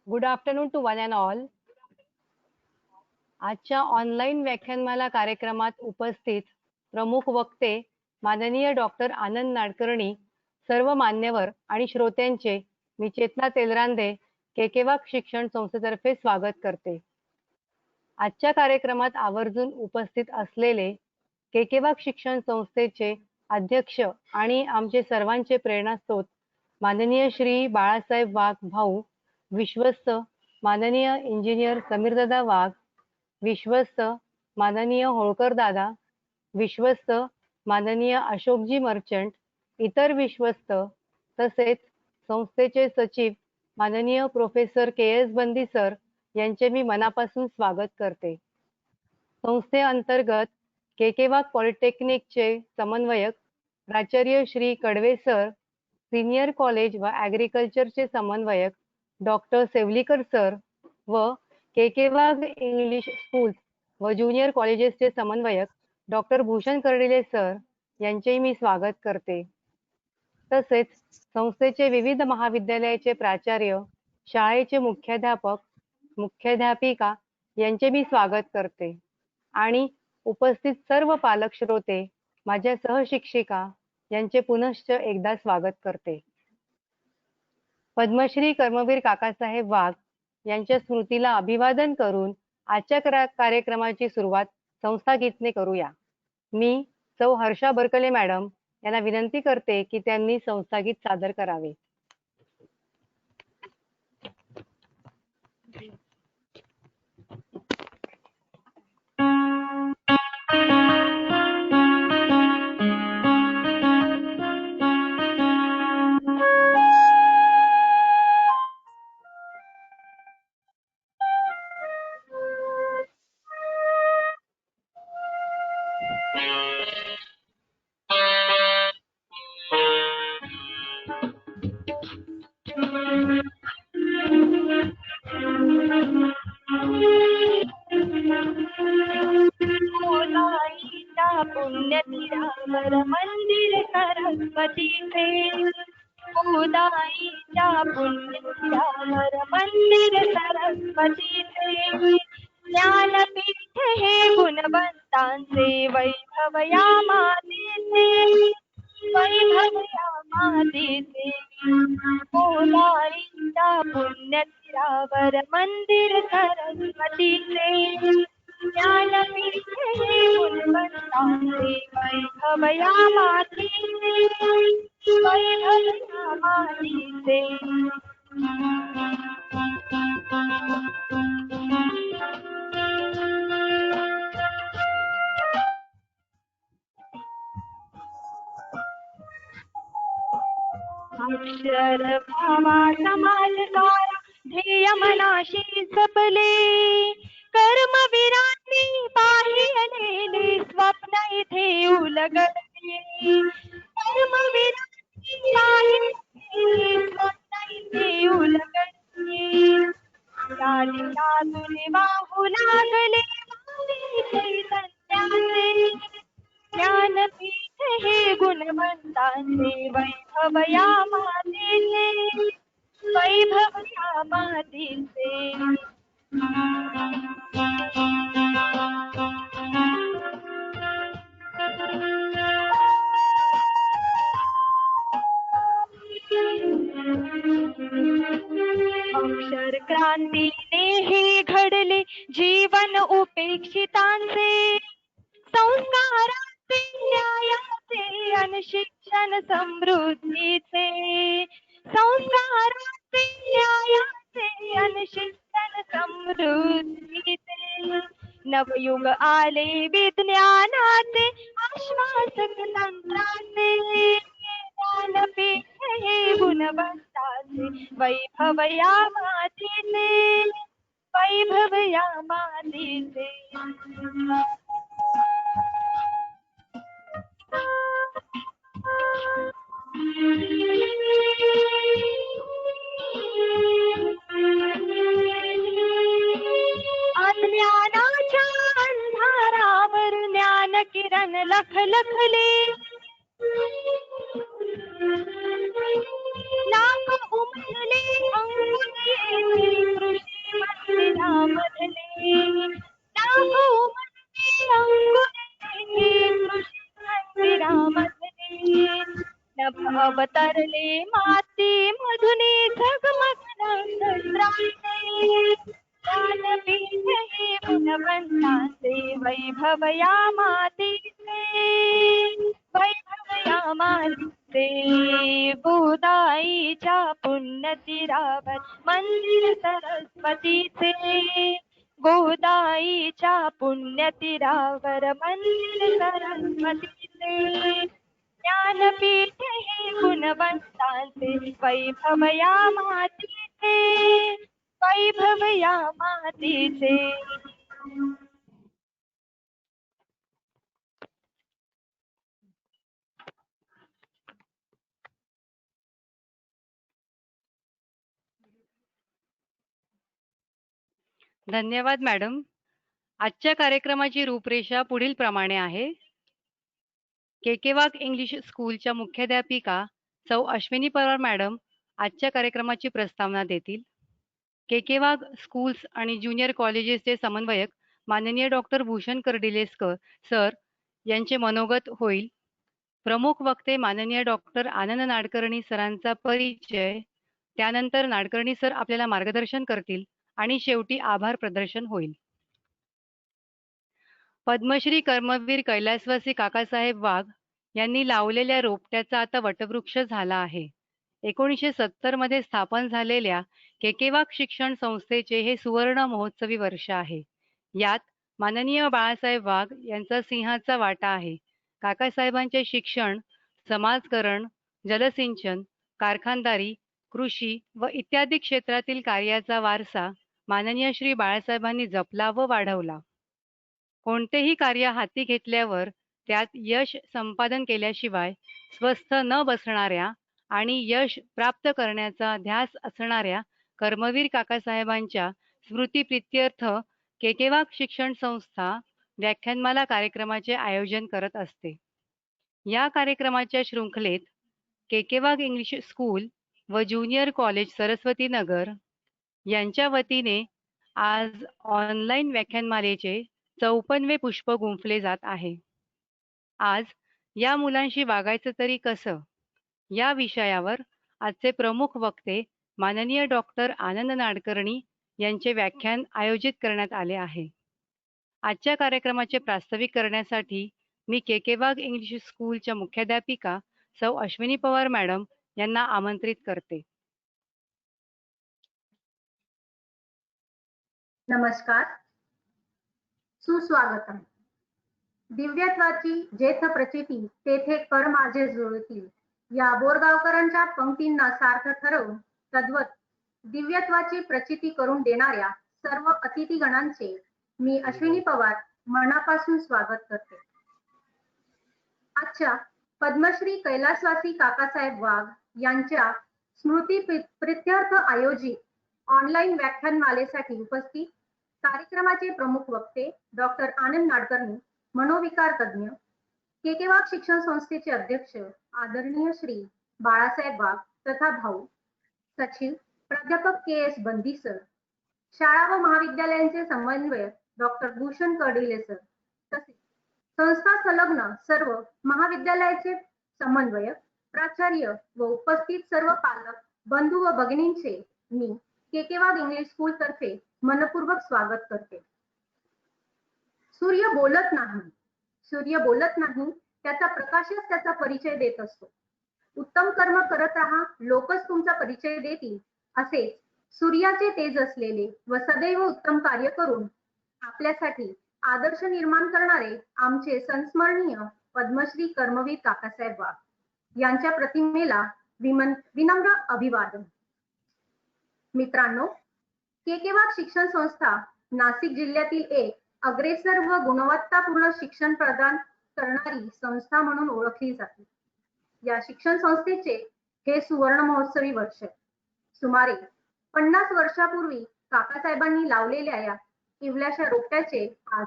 Good afternoon to one and all. आजच्या online व्याख्यानमाला कार्यक्रमात उपस्थित प्रमुख वक्ते माननीय डॉक्टर आनंद नाडकर्णी, सर्व मान्यवर आणि श्रोत्यांचे मी चेतना तेलरांदे, केकेवाक शिक्षण संस्थेतर्फे स्वागत करते. आजच्या कार्यक्रमात आवर्जून उपस्थित असलेले केकेवाक शिक्षण संस्थेचे अध्यक्ष आणि आमचे सर्वांचे प्रेरणास्रोत माननीय श्री बाळासाहेब वाघ भाऊ, विश्वस्त माननीय इंजिनियर समीरदादा वाघ, विश्वस्त माननीय होळकर दादा, विश्वस्त माननीय अशोकजी मर्चंट, इतर विश्वस्त तसेच संस्थेचे सचिव माननीय प्रोफेसर के एस बंदी सर यांचे मी मनापासून स्वागत करते. संस्थेअंतर्गत केकेवाक पॉलिटेक्निकचे समन्वयक प्राचार्य श्री कडवे सर, सीनियर कॉलेज व ॲग्रिकल्चरचे समन्वयक डॉक्टर सेवलीकर सर व केकेवाक इंग्लिश स्कूल्स व ज्युनियर कॉलेजेसचे समन्वयक डॉक्टर भूषण कर्डिले सर यांचेही मी स्वागत करते. तसेच संस्थेचे विविध महाविद्यालयाचे प्राचार्य, शाळेचे मुख्याध्यापक, मुख्याध्यापिका यांचे मी स्वागत करते आणि उपस्थित सर्व पालक श्रोते, माझ्या सहशिक्षिका यांचे पुनश्च एकदा स्वागत करते. पद्मश्री कर्मवीर काकासाहेब वाघ यांच्या स्मृतीला अभिवादन करून आजच्या कार्यक्रमाची सुरुवात संस्था गीतने करूया. मी सौ हर्षा बरकले मॅडम यांना विनंती करते की त्यांनी संस्था गीत सादर करावे. पुण्यतीरावर मंदिर सरस्वतीचे, उदाईच्या पुण्यतीरावर मंदिर सरस्वतीचे, ज्ञानपीठ हे गुणवंतांचे, वैभव या मातीचे, वैभव या मातीचे. उदाईच्या पुण्यतीरावर मंदिर सरस्वतीचे, ज्ञानपीठ हे गुणवंतांचे, वैभव या मातीचे, वैभव या मातीचे. अक्षर भावा समाजकारा ध्येय मनाशी जपले, कर्मवीरांनी पाहिलेले स्वप्न इथे उलगडले, कर्मवीरांनी पाहिलेले स्वप्न इथे उलगडले. या दिशातून वाहू लागले चैतन्याचे, ज्ञानपीठ हे गुणवंतांचे, वैभव या मातीचे, वैभव या मातीचे. अक्षर क्रांतीने हे घडले जीवन उपेक्षितांचे, संस्काराचे, न्यायाचे आणि शिक्षण समृद्धीचे, संस्काराचे, न्यायाचे आणि शिक्षण समृद्धीचे. नवयुग आले विज्ञानाचे, आश्वासक तंत्राचे, ज्ञानपीठ हे गुणवंताचे, वैभव या मातीचे, वैभव या मातीचे. अज्ञानाच्या अंधारावर ज्ञान किरण लखलखले, लाख उमलले अंगुली माती मधुनी झगमगन राहते. ज्ञानपीठ हे गुणवंतांचे वैभव या मातीचे. वैभव या मातीचे. गोदाईच्या पुण्यतीरावर मंदिर सरस्वतीचे. गोदाईच्या पुण्यतीरावर मंदिर सरस्वतीचे. ज्ञानपीठ हे गुणवंतांचे वैभव या मातीचे. वैभव या मातीचे. धन्यवाद मॅडम. आजच्या कार्यक्रमाची रूपरेषा पुढील प्रमाणे आहे. केकेवाग इंग्लिश स्कूलच्या मुख्याध्यापिका सौ अश्विनी पवार मॅडम आजच्या कार्यक्रमाची प्रस्तावना देतील. केकेवाग स्कूल्स आणि ज्युनियर कॉलेजेसचे समन्वयक माननीय डॉक्टर भूषण कर्डिलेस्कर सर यांचे मनोगत होईल. प्रमुख वक्ते माननीय डॉक्टर आनंद नाडकर्णी सरांचा परिचय, त्यानंतर नाडकर्णी सर आपल्याला मार्गदर्शन करतील आणि शेवटी आभार प्रदर्शन होईल. पद्मश्री कर्मवीर कैलासवासी काकासाहेब वाघ यांनी लावलेल्या रोपट्याचा आता वटवृक्ष झाला आहे. 1970 मध्ये स्थापन झालेल्या केकेवाग शिक्षण संस्थेचे हे सुवर्ण महोत्सवी वर्ष आहे. यात माननीय बाळासाहेब वाघ यांचा सिंहाचा वाटा आहे. काकासाहेबांचे शिक्षण, समाजकारण, जलसिंचन, कारखानदारी, कृषी व इत्यादी क्षेत्रातील कार्याचा वारसा माननीय श्री बाळासाहेबांनी जपला व वाढवला. कोणतेही कार्य हाती घेतल्यावर त्यात यश संपादन केल्याशिवाय स्वस्थ न बसणाऱ्या आणि यश प्राप्त करण्याचा ध्यास असणाऱ्या कर्मवीर काकासाहेबांच्या स्मृतिप्रित्यर्थ केकेवाग शिक्षण संस्था व्याख्यानमाला कार्यक्रमाचे आयोजन करत असते. या कार्यक्रमाच्या शृंखलेत केकेवाग इंग्लिश स्कूल व ज्युनियर कॉलेज सरस्वती नगर यांच्या वतीने आज ऑनलाईन व्याख्यानमालेचे 54वे पुष्प गुंफले जात आहे. आज या मुलांशी वागायचं तरी कसं या विषयावर आजचे प्रमुख वक्ते माननीय डॉक्टर आनंद नाडकर्णी यांचे व्याख्यान आयोजित करण्यात आले आहे. आजच्या कार्यक्रमाचे प्रास्ताविक करण्यासाठी मी केकेवाग इंग्लिश स्कूलच्या मुख्याध्यापिका सौ अश्विनी पवार मॅडम यांना आमंत्रित करते. नमस्कार, सुस्वागतम. दिव्यत्वाची जेथ प्रचिती तेथे कर माझे जुळतील या बोरगावकरांच्या पंक्तींना सार्थ ठरवून तद्वत दिव्यत्वाची प्रचिती करून देणाऱ्या सर्व अतिथीगणांचे मी अश्विनी पवार मनापासून स्वागत करते. आजच्या पद्मश्री कैलासवासी काकासाहेब वाघ यांच्या स्मृती प्रित्यर्थ आयोजित ऑनलाईन व्याख्यानमालेसाठी उपस्थित कार्यक्रमाचे प्रमुख वक्ते डॉक्टर आनंद नाडकर्णी, मनोविकार तज्ञ, केकेवाग शिक्षण संस्थेचे अध्यक्ष आदरणीय श्री बाळासाहेब वाघ तथा भाऊ, सचिव प्राध्यापक के.एस. बंदी सर, शाळा व महाविद्यालयांचे समन्वयक डॉक्टर भूषण कर्डिले सर, तसेच संस्था संलग्न सर्व महाविद्यालयाचे समन्वयक, प्राचार्य व उपस्थित सर्व पालक बंधू व भगिनींचे मी केकेवाग इंग्लिश स्कूल तर्फे मनपूर्वक स्वागत करते. सूर्य बोलत नाही, त्याचा प्रकाशच त्याचा परिचय देत असतो. उत्तम कर्म करत राहा, लोकच तुमचा परिचय देतील. असे सूर्याचे तेज असलेले व सदैव उत्तम कार्य करून आपल्यासाठी आदर्श निर्माण करणारे आमचे संस्मरणीय पद्मश्री कर्मवीर काकासाहेब वाघ यांच्या प्रतिमेला विनम्र अभिवादन. मित्रांनो, केकेवाग शिक्षण संस्था नाशिक जिल्ह्यातील एक अग्रेसर व गुणवत्तापूर्ण शिक्षण प्रदान करणारी संस्था म्हणून ओळखली जाते. या शिक्षण संस्थेचे हे सुवर्ण महोत्सवी वर्ष. सुमारे 50 वर्षापूर्वी काकासाहेबांनी लावलेल्या या इवल्याशा रोपट्याचे आज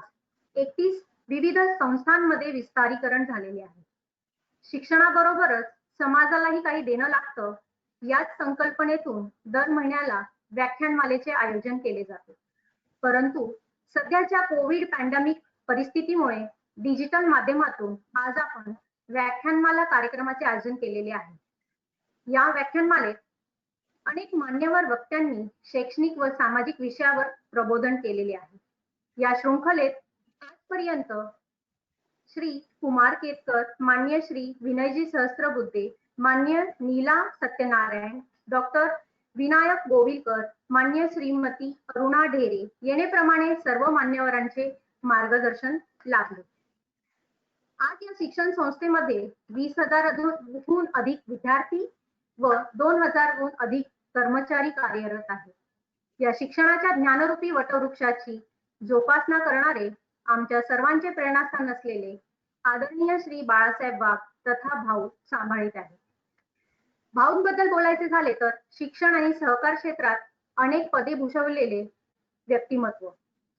31 विविध संस्थांमध्ये विस्तारीकरण झालेले आहे. शिक्षणाबरोबरच समाजालाही काही देणं लागतं, याच संकल्पनेतून दर महिन्याला व्याख्यानमालेचे आयोजन केले जाते. परंतु सध्याच्या कोविड पॅन्डेमिक परिस्थितीमुळे डिजिटल माध्यमातून आज आपण व्याख्यानमाला कार्यक्रमाचे आयोजन केलेले आहे. या व्याख्यानमालेत अनेक मान्यवर वक्त्यांनी शैक्षणिक व सामाजिक विषयावर प्रबोधन केलेले आहे. या शृंखलेत आजपर्यंत श्री कुमार केतकर, मान्य श्री विनयजी सहस्त्रबुद्धे, मान्य नीला सत्यनारायण, डॉक्टर विनायक गोविलकर, मान्य श्रीमती अरुणा ढेरे येणेप्रमाणे सर्व मान्यवरांचे मार्गदर्शन लाभले. आज या शिक्षण संस्थेमध्ये 20,000हून अधिक विद्यार्थी व 2,000हून अधिक कर्मचारी कार्यरत आहेत. या शिक्षणाच्या ज्ञानरूपी वटवृक्षाची जोपासना करणारे आमच्या सर्वांचे प्रेरणास्थान असलेले आदरणीय श्री बाळासाहेब वाघ तथा भाऊ सांभाळीत आहेत. भाऊंबद्दल बोलायचे झाले तर शिक्षण आणि सहकार क्षेत्रात अनेक पदे भूषवलेले व्यक्तिमत्व,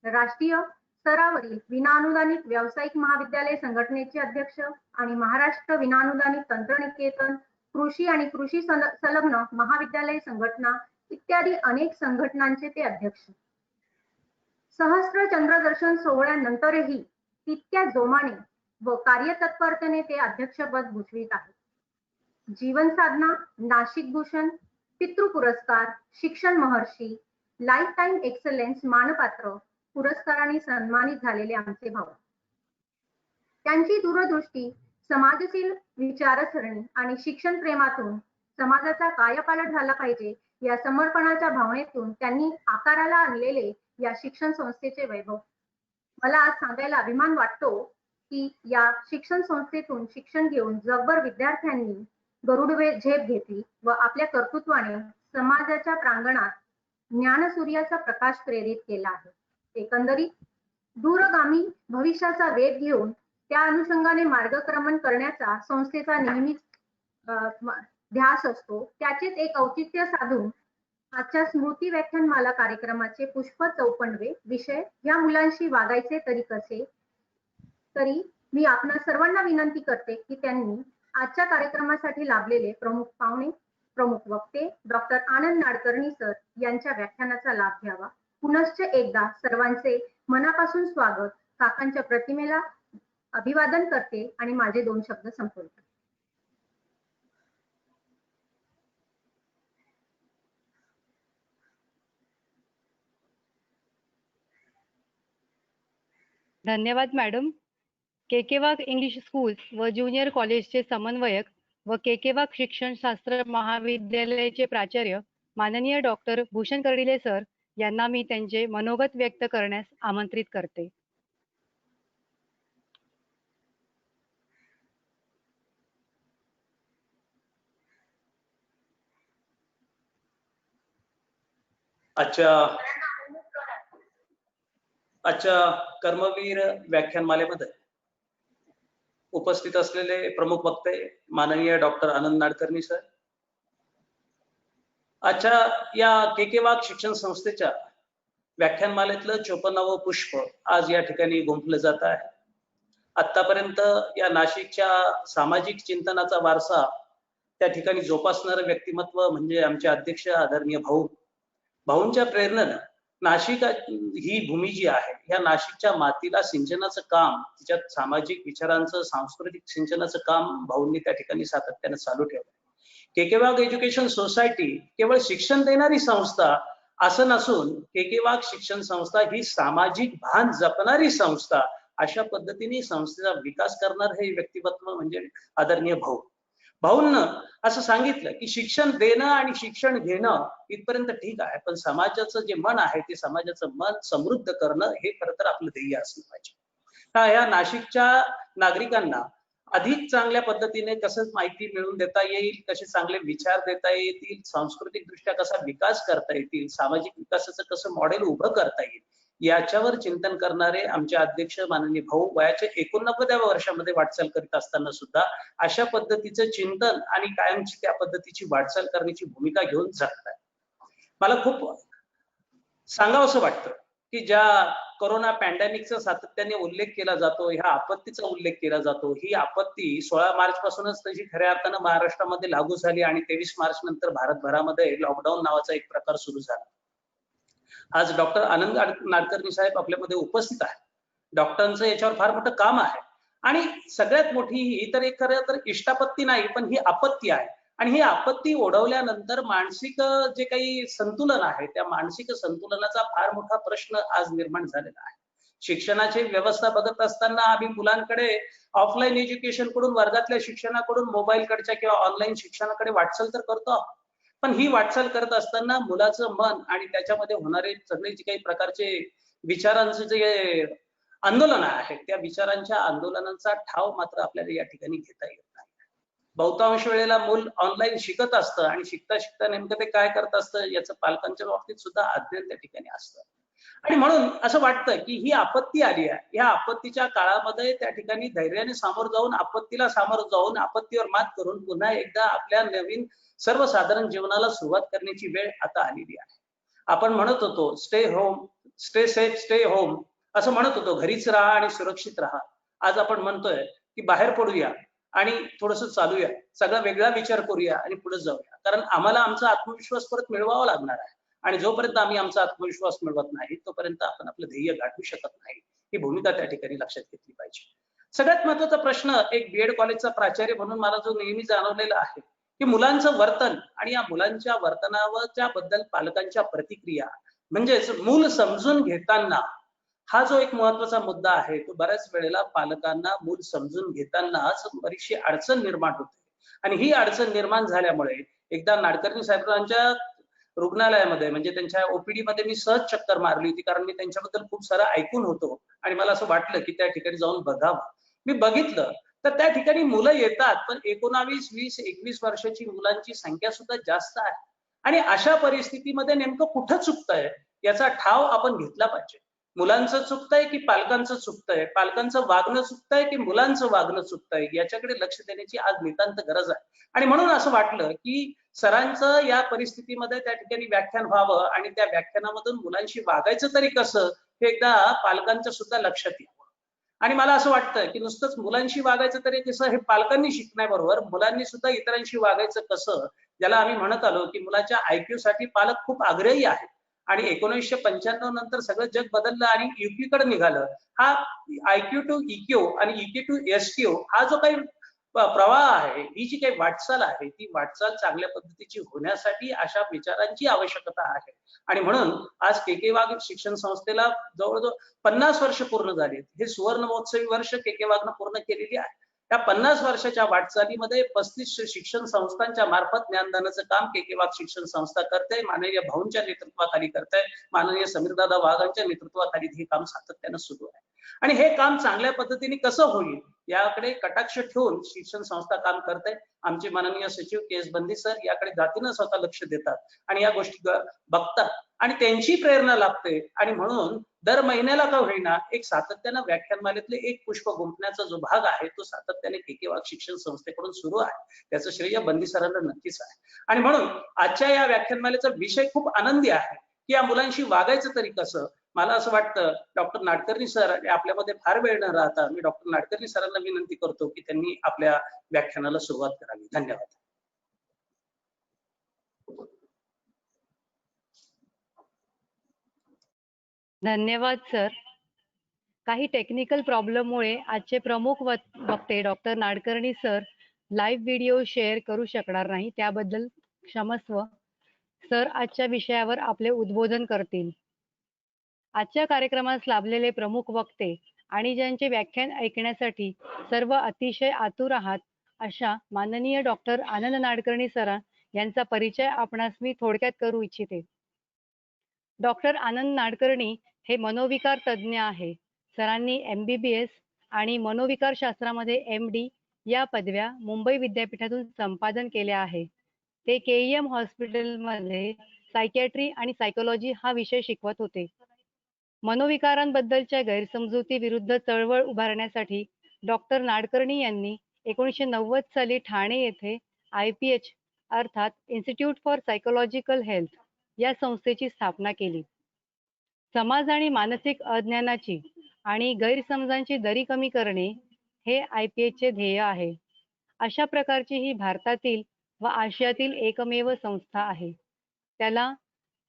राष्ट्रीय स्तरावरील विनाअनुदानित व्यावसायिक महाविद्यालय संघटनेचे अध्यक्ष आणि महाराष्ट्र विनाअनुदानित तंत्रनिकेतन, कृषी आणि कृषी संलग्न महाविद्यालय संघटना इत्यादी अनेक संघटनांचे ते अध्यक्ष. सहस्त्र चंद्रदर्शन सोहळ्यानंतरही तितक्या जोमाने व कार्यतत्परतेने ते अध्यक्षपद भूषवित आहेत. जीवन साधना, नाशिक भूषण, पितृ पुरस्कार, शिक्षण महर्षी, लाईफ टाइम एक्सलन्स मानपात्र पुरस्काराने सन्मानित झालेले आमचे भाऊ. त्यांची दूरदृष्टी, समाजशील विचारसरणी आणि शिक्षण प्रेमातून समाजाचा कायापालट झाला पाहिजे या समर्पणाच्या भावनेतून त्यांनी आकाराला आणलेले या शिक्षण संस्थेचे वैभव. मला आज सांगायला अभिमान वाटतो की या शिक्षण संस्थेतून शिक्षण घेऊन जगभर विद्यार्थ्यांनी गरुड झेप घेतली व आपल्या कर्तृत्वाने समाजाच्या प्रांगणात ज्ञानसूर्याचा प्रकाश प्रेरित केला आहे. एकंदरीत दूरगामी भविष्याचा वेध घेऊन त्या अनुषंगाने मार्गक्रमण करण्याचा संस्थेचा नेहमीच ध्यास असतो. त्याचेच एक औचित्य साधून आजच्या स्मृती व्याख्यानमाला कार्यक्रमाचे पुष्प 54 विषय या मुलांशी वागायचे तरी कसे, तरी मी आपणा सर्वांना विनंती करते की त्यांनी आजच्या कार्यक्रमासाठी लाभलेले प्रमुख पाहुणे, प्रमुख वक्ते डॉक्टर आनंद नाडकर्णी सर यांच्या व्याख्यानाचा लाभ घ्यावा. पुनश्च एकदा सर्वांचे मनापासून स्वागत. काकांच्या प्रतिमेला अभिवादन करते आणि माझे 2 शब्द संपवते. धन्यवाद मॅडम. के वाघ इंग्लिश स्कूल्स व ज्युनियर कॉलेजचे समन्वयक व के वाघ शिक्षणशास्त्र महाविद्यालयाचे प्राचार्य माननीय डॉक्टर भूषण कर्डिले सर यांना मी त्यांचे मनोगत व्यक्त करण्यास आमंत्रित करते. आजच्या कर्मवीर व्याख्यानमालेमध्ये उपस्थित असलेले प्रमुख वक्ते माननीय डॉक्टर आनंद नाडकर्णी सर, आजच्या या के वाघ शिक्षण संस्थेच्या व्याख्यानमालेतलं 54वं पुष्प आज या ठिकाणी गुंफलं जात आहे. आतापर्यंत या नाशिकच्या सामाजिक चिंतनाचा वारसा त्या ठिकाणी जोपासणारं व्यक्तिमत्व म्हणजे आमचे अध्यक्ष आदरणीय भाऊ. भाऊंच्या प्रेरणेनं नाशिक ही भूमी जी आहे या नाशिकच्या मातीला सिंचनाचं काम, तिच्यात सामाजिक विचारांचं, सांस्कृतिक सिंचनाचं काम भाऊंनी त्या ठिकाणी सातत्याने चालू ठेवलं. के वाघ एज्युकेशन सोसायटी केवळ शिक्षण देणारी संस्था असं नसून के वाघ शिक्षण संस्था ही सामाजिक भान जपणारी संस्था, अशा पद्धतीने संस्थेचा विकास करणार हे व्यक्तिमत्व म्हणजे आदरणीय भाऊ. भाऊंना असं सांगितलं की शिक्षण देणं आणि शिक्षण घेणं इथपर्यंत ठीक आहे, पण समाजाचं जे मन आहे ते समाजाचं मन समृद्ध करणं हे खरं तर आपलं ध्येय असलं पाहिजे. ह्या नाशिकच्या नागरिकांना अधिक चांगल्या पद्धतीने कसं माहिती मिळवून देता येईल, कसे चांगले विचार देता येतील, सांस्कृतिक दृष्ट्या कसा विकास करता येतील, सामाजिक विकासाचं कसं मॉडेल उभं करता येईल, याच्यावर चिंतन करणारे आमचे अध्यक्ष माननीय भाऊ वयाच्या 89व्या वर्षामध्ये वाटचाल करीत असताना सुद्धा अशा पद्धतीचं चिंतन आणि कायमची त्या पद्धतीची वाटचाल करण्याची भूमिका घेऊन जगत आहे. मला खूप सांगावंसं वाटतं की ज्या कोरोना पॅन्डेमिकचा सातत्याने उल्लेख केला जातो, ह्या आपत्तीचा उल्लेख केला जातो, ही आपत्ती 16 मार्च पासूनच तशी खऱ्या अर्थानं महाराष्ट्रामध्ये लागू झाली आणि 23 मार्च नंतर भारतभरामध्ये लॉकडाऊन नावाचा एक प्रकार सुरू झाला. आज डॉक्टर आनंद नाडकर्णी साहेब आपल्यामध्ये उपस्थित आहेत. डॉक्टरांचं याच्यावर फार मोठं काम आहे आणि सगळ्यात मोठी ही तर एक खरं तर इष्टापत्ती नाही, पण ही आपत्ती आहे. आणि ही आपत्ती ओढवल्यानंतर मानसिक जे काही संतुलन आहे त्या मानसिक संतुलनाचा फार मोठा प्रश्न आज निर्माण झालेला आहे. शिक्षणाची व्यवस्था बघत असताना आम्ही मुलांकडे ऑफलाईन एज्युकेशन कडून वर्गातल्या शिक्षणाकडून मोबाईलकडच्या किंवा ऑनलाईन शिक्षणाकडे वाटचाल तर करतो आहोत. पण ही वाटचाल करत असताना मुलाचं मन आणि त्याच्यामध्ये होणारे सगळे जे काही प्रकारचे विचारांचे जे आंदोलन आहे त्या विचारांच्या आंदोलनाचा ठाव मात्र आपल्याला या ठिकाणी घेता येत नाही. बहुतांश वेळेला मूल ऑनलाईन शिकत असतं आणि शिकता शिकता नेमकं ते काय करत असतं याचं पालकांच्या बाबतीत सुद्धा अध्ययन त्या ठिकाणी असतं. आणि म्हणून असं वाटतं की ही आपत्ती आली आहे, या आपत्तीच्या काळामध्ये त्या ठिकाणी धैर्याने सामोरं जाऊन आपत्तीला सामोरं जाऊन आपत्तीवर मात करून पुन्हा एकदा आपल्या नवीन सर्वसाधारण जीवनाला सुरुवात करण्याची वेळ आता आलेली आहे. आपण म्हणत होतो stay home, stay safe, stay home असं म्हणत होतो, घरीच राहा आणि सुरक्षित राहा. आज आपण म्हणतोय की बाहेर पडूया आणि थोडंसं चालूया, सगळा वेगळा विचार करूया आणि पुढे जाऊया. कारण आम्हाला आमचा आत्मविश्वास परत मिळवावा लागणार आहे आणि जोपर्यंत आम्ही आमचा आत्मविश्वास मिळवत नाही तोपर्यंत आपण आपलं ध्येय गाठू शकत नाही. ही भूमिका त्या ठिकाणी लक्षात घेतली पाहिजे. सगळ्यात महत्वाचा प्रश्न एक बीएड कॉलेजचा प्राचार्य म्हणून मला जो नेहमी जाणवलेला आहे की मुलांचं वर्तन आणि या मुलांच्या वर्तनावरच्या बद्दल पालकांच्या प्रतिक्रिया म्हणजेच मूल समजून घेताना हा जो एक महत्वाचा मुद्दा आहे तो बऱ्याच वेळेला पालकांना मूल समजून घेतानाच बरीचशी अडचण निर्माण होते. आणि ही अडचण निर्माण झाल्यामुळे एकदा नाडकर्णी साहेबांच्या रुग्णालयामध्ये म्हणजे त्यांच्या ओपीडी मध्ये मी सहज चक्कर मारली होती, कारण मी त्यांच्याबद्दल खूप सारं ऐकून होतो आणि मला असं वाटलं की त्या ठिकाणी जाऊन बघावं. मी बघितलं तर त्या ठिकाणी मुलं येतात पण 19, 20, 21 वर्षाची मुलांची संख्या सुद्धा जास्त आहे. आणि अशा परिस्थितीमध्ये नेमकं कुठं चुकतंय याचा ठाव आपण घेतला पाहिजे. मुलांचं चुकतंय की पालकांचं चुकतंय, पालकांचं वागणं चुकतंय की मुलांचं वागणं चुकतंय याच्याकडे लक्ष देण्याची आज नितांत गरज आहे. आणि म्हणून असं वाटलं की सरांचं या परिस्थितीमध्ये त्या ठिकाणी व्याख्यान व्हावं आणि त्या व्याख्यानामधून मुलांशी वागायचं तरी कसं हे एकदा पालकांच्या सुद्धा लक्षात यावं. आणि मला असं वाटतं की नुसतंच मुलांशी वागायचं तरी कसं हे पालकांनी शिकण्याबरोबर मुलांनी सुद्धा इतरांशी वागायचं कसं, ज्याला आम्ही म्हणत आलो की मुलाच्या IQ साठी पालक खूप आग्रही आहेत. आणि 1995 नंतर सगळं जग बदललं आणि UQ कडे निघालं. हा IQ टू EQ आणि EQ टू SQ हा जो काही प्रवाह आहे, ही जी काही वाटचाल आहे ती वाटचाल चांगल्या पद्धतीची होण्यासाठी अशा विचारांची आवश्यकता आहे. आणि म्हणून आज के वाघ शिक्षण संस्थेला जवळजवळ 50 वर्ष पूर्ण झालीत. हे सुवर्ण महोत्सवी वर्ष के वाघनं पूर्ण केलेली आहे. या 50 वर्षाच्या वाटचालीमध्ये 35 शिक्षण संस्थांच्या मार्फत ज्ञानदानाचं काम के वाघ शिक्षण संस्था करते, माननीय भाऊंच्या नेतृत्वाखाली करते, माननीय समीरदादा वाघांच्या नेतृत्वाखाली हे काम सातत्यानं सुरू आहे. आणि हे काम चांगल्या पद्धतीने कसं होईल याकडे कटाक्ष ठेवून शिक्षण संस्था काम करते. आमचे माननीय सचिव के.एस. बंदी सर याकडे जातीनं स्वतः लक्ष देतात आणि या गोष्टी बघतात आणि त्यांची प्रेरणा लागते. आणि म्हणून दर महिन्याला का होईना एक सातत्यानं व्याख्यानमालेतले एक पुष्प गुंफण्याचा जो भाग आहे तो सातत्याने के वाघ शिक्षण संस्थेकडून सुरू आहे. त्याचं श्रेय बंदी सरांना नक्कीच आहे. आणि म्हणून आजच्या या व्याख्यानमालेचा विषय खूप आनंदी आहे की या मुलांशी वागायचं तरी कसं. मला असं वाटतं डॉक्टर नाडकर्णी सर आपल्यामध्ये फार वेळ न राहता मी डॉक्टर नाडकर्णी सरांना विनंती करतो की त्यांनी आपल्या व्याख्यानाला सुरुवात करावी. धन्यवाद. धन्यवाद सर. काही टेक्निकल प्रॉब्लेममुळे आजचे प्रमुख वक्ते doctor Nadkarni sir live video share करू शकणार नाही, त्याबद्दल क्षमस्व. सर आजच्या विषयावर आपले उद्बोधन करतील. आजच्या कार्यक्रमास लाभलेले प्रमुख वक्ते आणि ज्यांचे व्याख्यान ऐकण्यासाठी सर्व अतिशय आतुर आहात अशा माननीय डॉक्टर आनंद नाडकर्णी सर यांचा परिचय आपणास मी थोडक्यात करू इच्छिते. डॉक्टर आनंद नाडकर्णी हे मनोविकार तज्ज्ञ आहे. सरांनी MBBS आणि मनोविकार शास्त्रामध्ये MD या पदव्या मुंबई विद्यापीठातून संपादन केल्या आहे. ते KEM हॉस्पिटलमध्ये सायकॅट्री आणि सायकोलॉजी हा विषय शिकवत होते. मनोविकारांबद्दलच्या गैरसमजुती विरुद्ध चळवळ उभारण्यासाठी डॉक्टर नाडकर्णी यांनी 1990 साली ठाणे येथे IPH अर्थात इन्स्टिट्यूट फॉर सायकोलॉजिकल हेल्थ या संस्थेची स्थापना केली. समाज आणि मानसिक अज्ञानाची आणि गैरसमजांची दरी कमी करणे हे IPHचे ध्येय आहे. अशा प्रकारची ही भारतातील व आशियातील एकमेव संस्था आहे. त्याला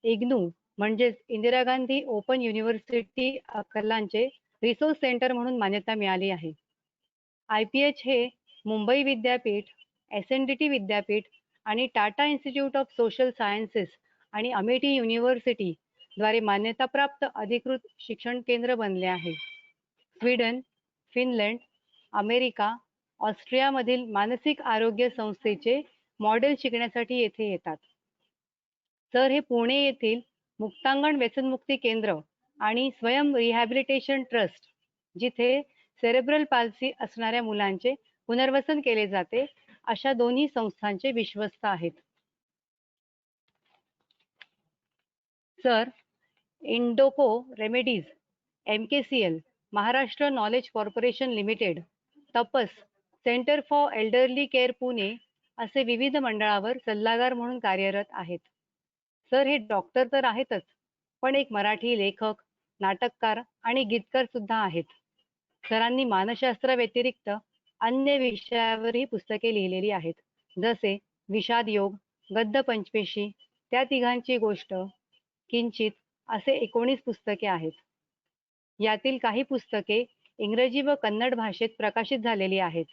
IGNOU म्हणजेच इंदिरा गांधी ओपन युनिव्हर्सिटी अकलांचे रिसोर्स सेंटर म्हणून मान्यता मिळाली आहे. IPH हे मुंबई विद्यापीठ, SNDT विद्यापीठ आणि Tata institute of social sciences आणि अमेठी युनिव्हर्सिटी द्वारे मान्यताप्राप्त अधिकृत शिक्षण केंद्र बनले आहे. स्वीडन, फिनलंड, अमेरिका, ऑस्ट्रियामधील मानसिक आरोग्य संस्थेचे मॉडेल शिकण्यासाठी येथे येतात. सर हे पुणे येथील मुक्तांगण व्यसनमुक्ती केंद्र आणि स्वयं रिहॅबिलिटेशन ट्रस्ट, जिथे सेरेब्रल पाल्सी असणाऱ्या मुलांचे पुनर्वसन केले जाते, अशा दोन्ही संस्थांचे विश्वस्त आहेत. Sir, Indoco remedies, MKCL, Maharashtra knowledge corporation limited, Tapas, centre for elderly care Pune असे विविध मंडळावर सल्लागार म्हणून कार्यरत आहेत. सर हे डॉक्टर तर आहेतच, पण एक मराठी लेखक, नाटककार आणि गीतकार सुद्धा आहेत. सरांनी मानसशास्त्रा व्यतिरिक्त अन्य विषयावरही पुस्तके लिहिलेली आहेत, जसे विषाद योग, गद्द पंचपेशी, त्या तिघांची गोष्ट, किंचित असे 19 पुस्तके आहेत. यातील काही पुस्तके इंग्रजी व कन्नड भाषेत प्रकाशित झालेली आहेत.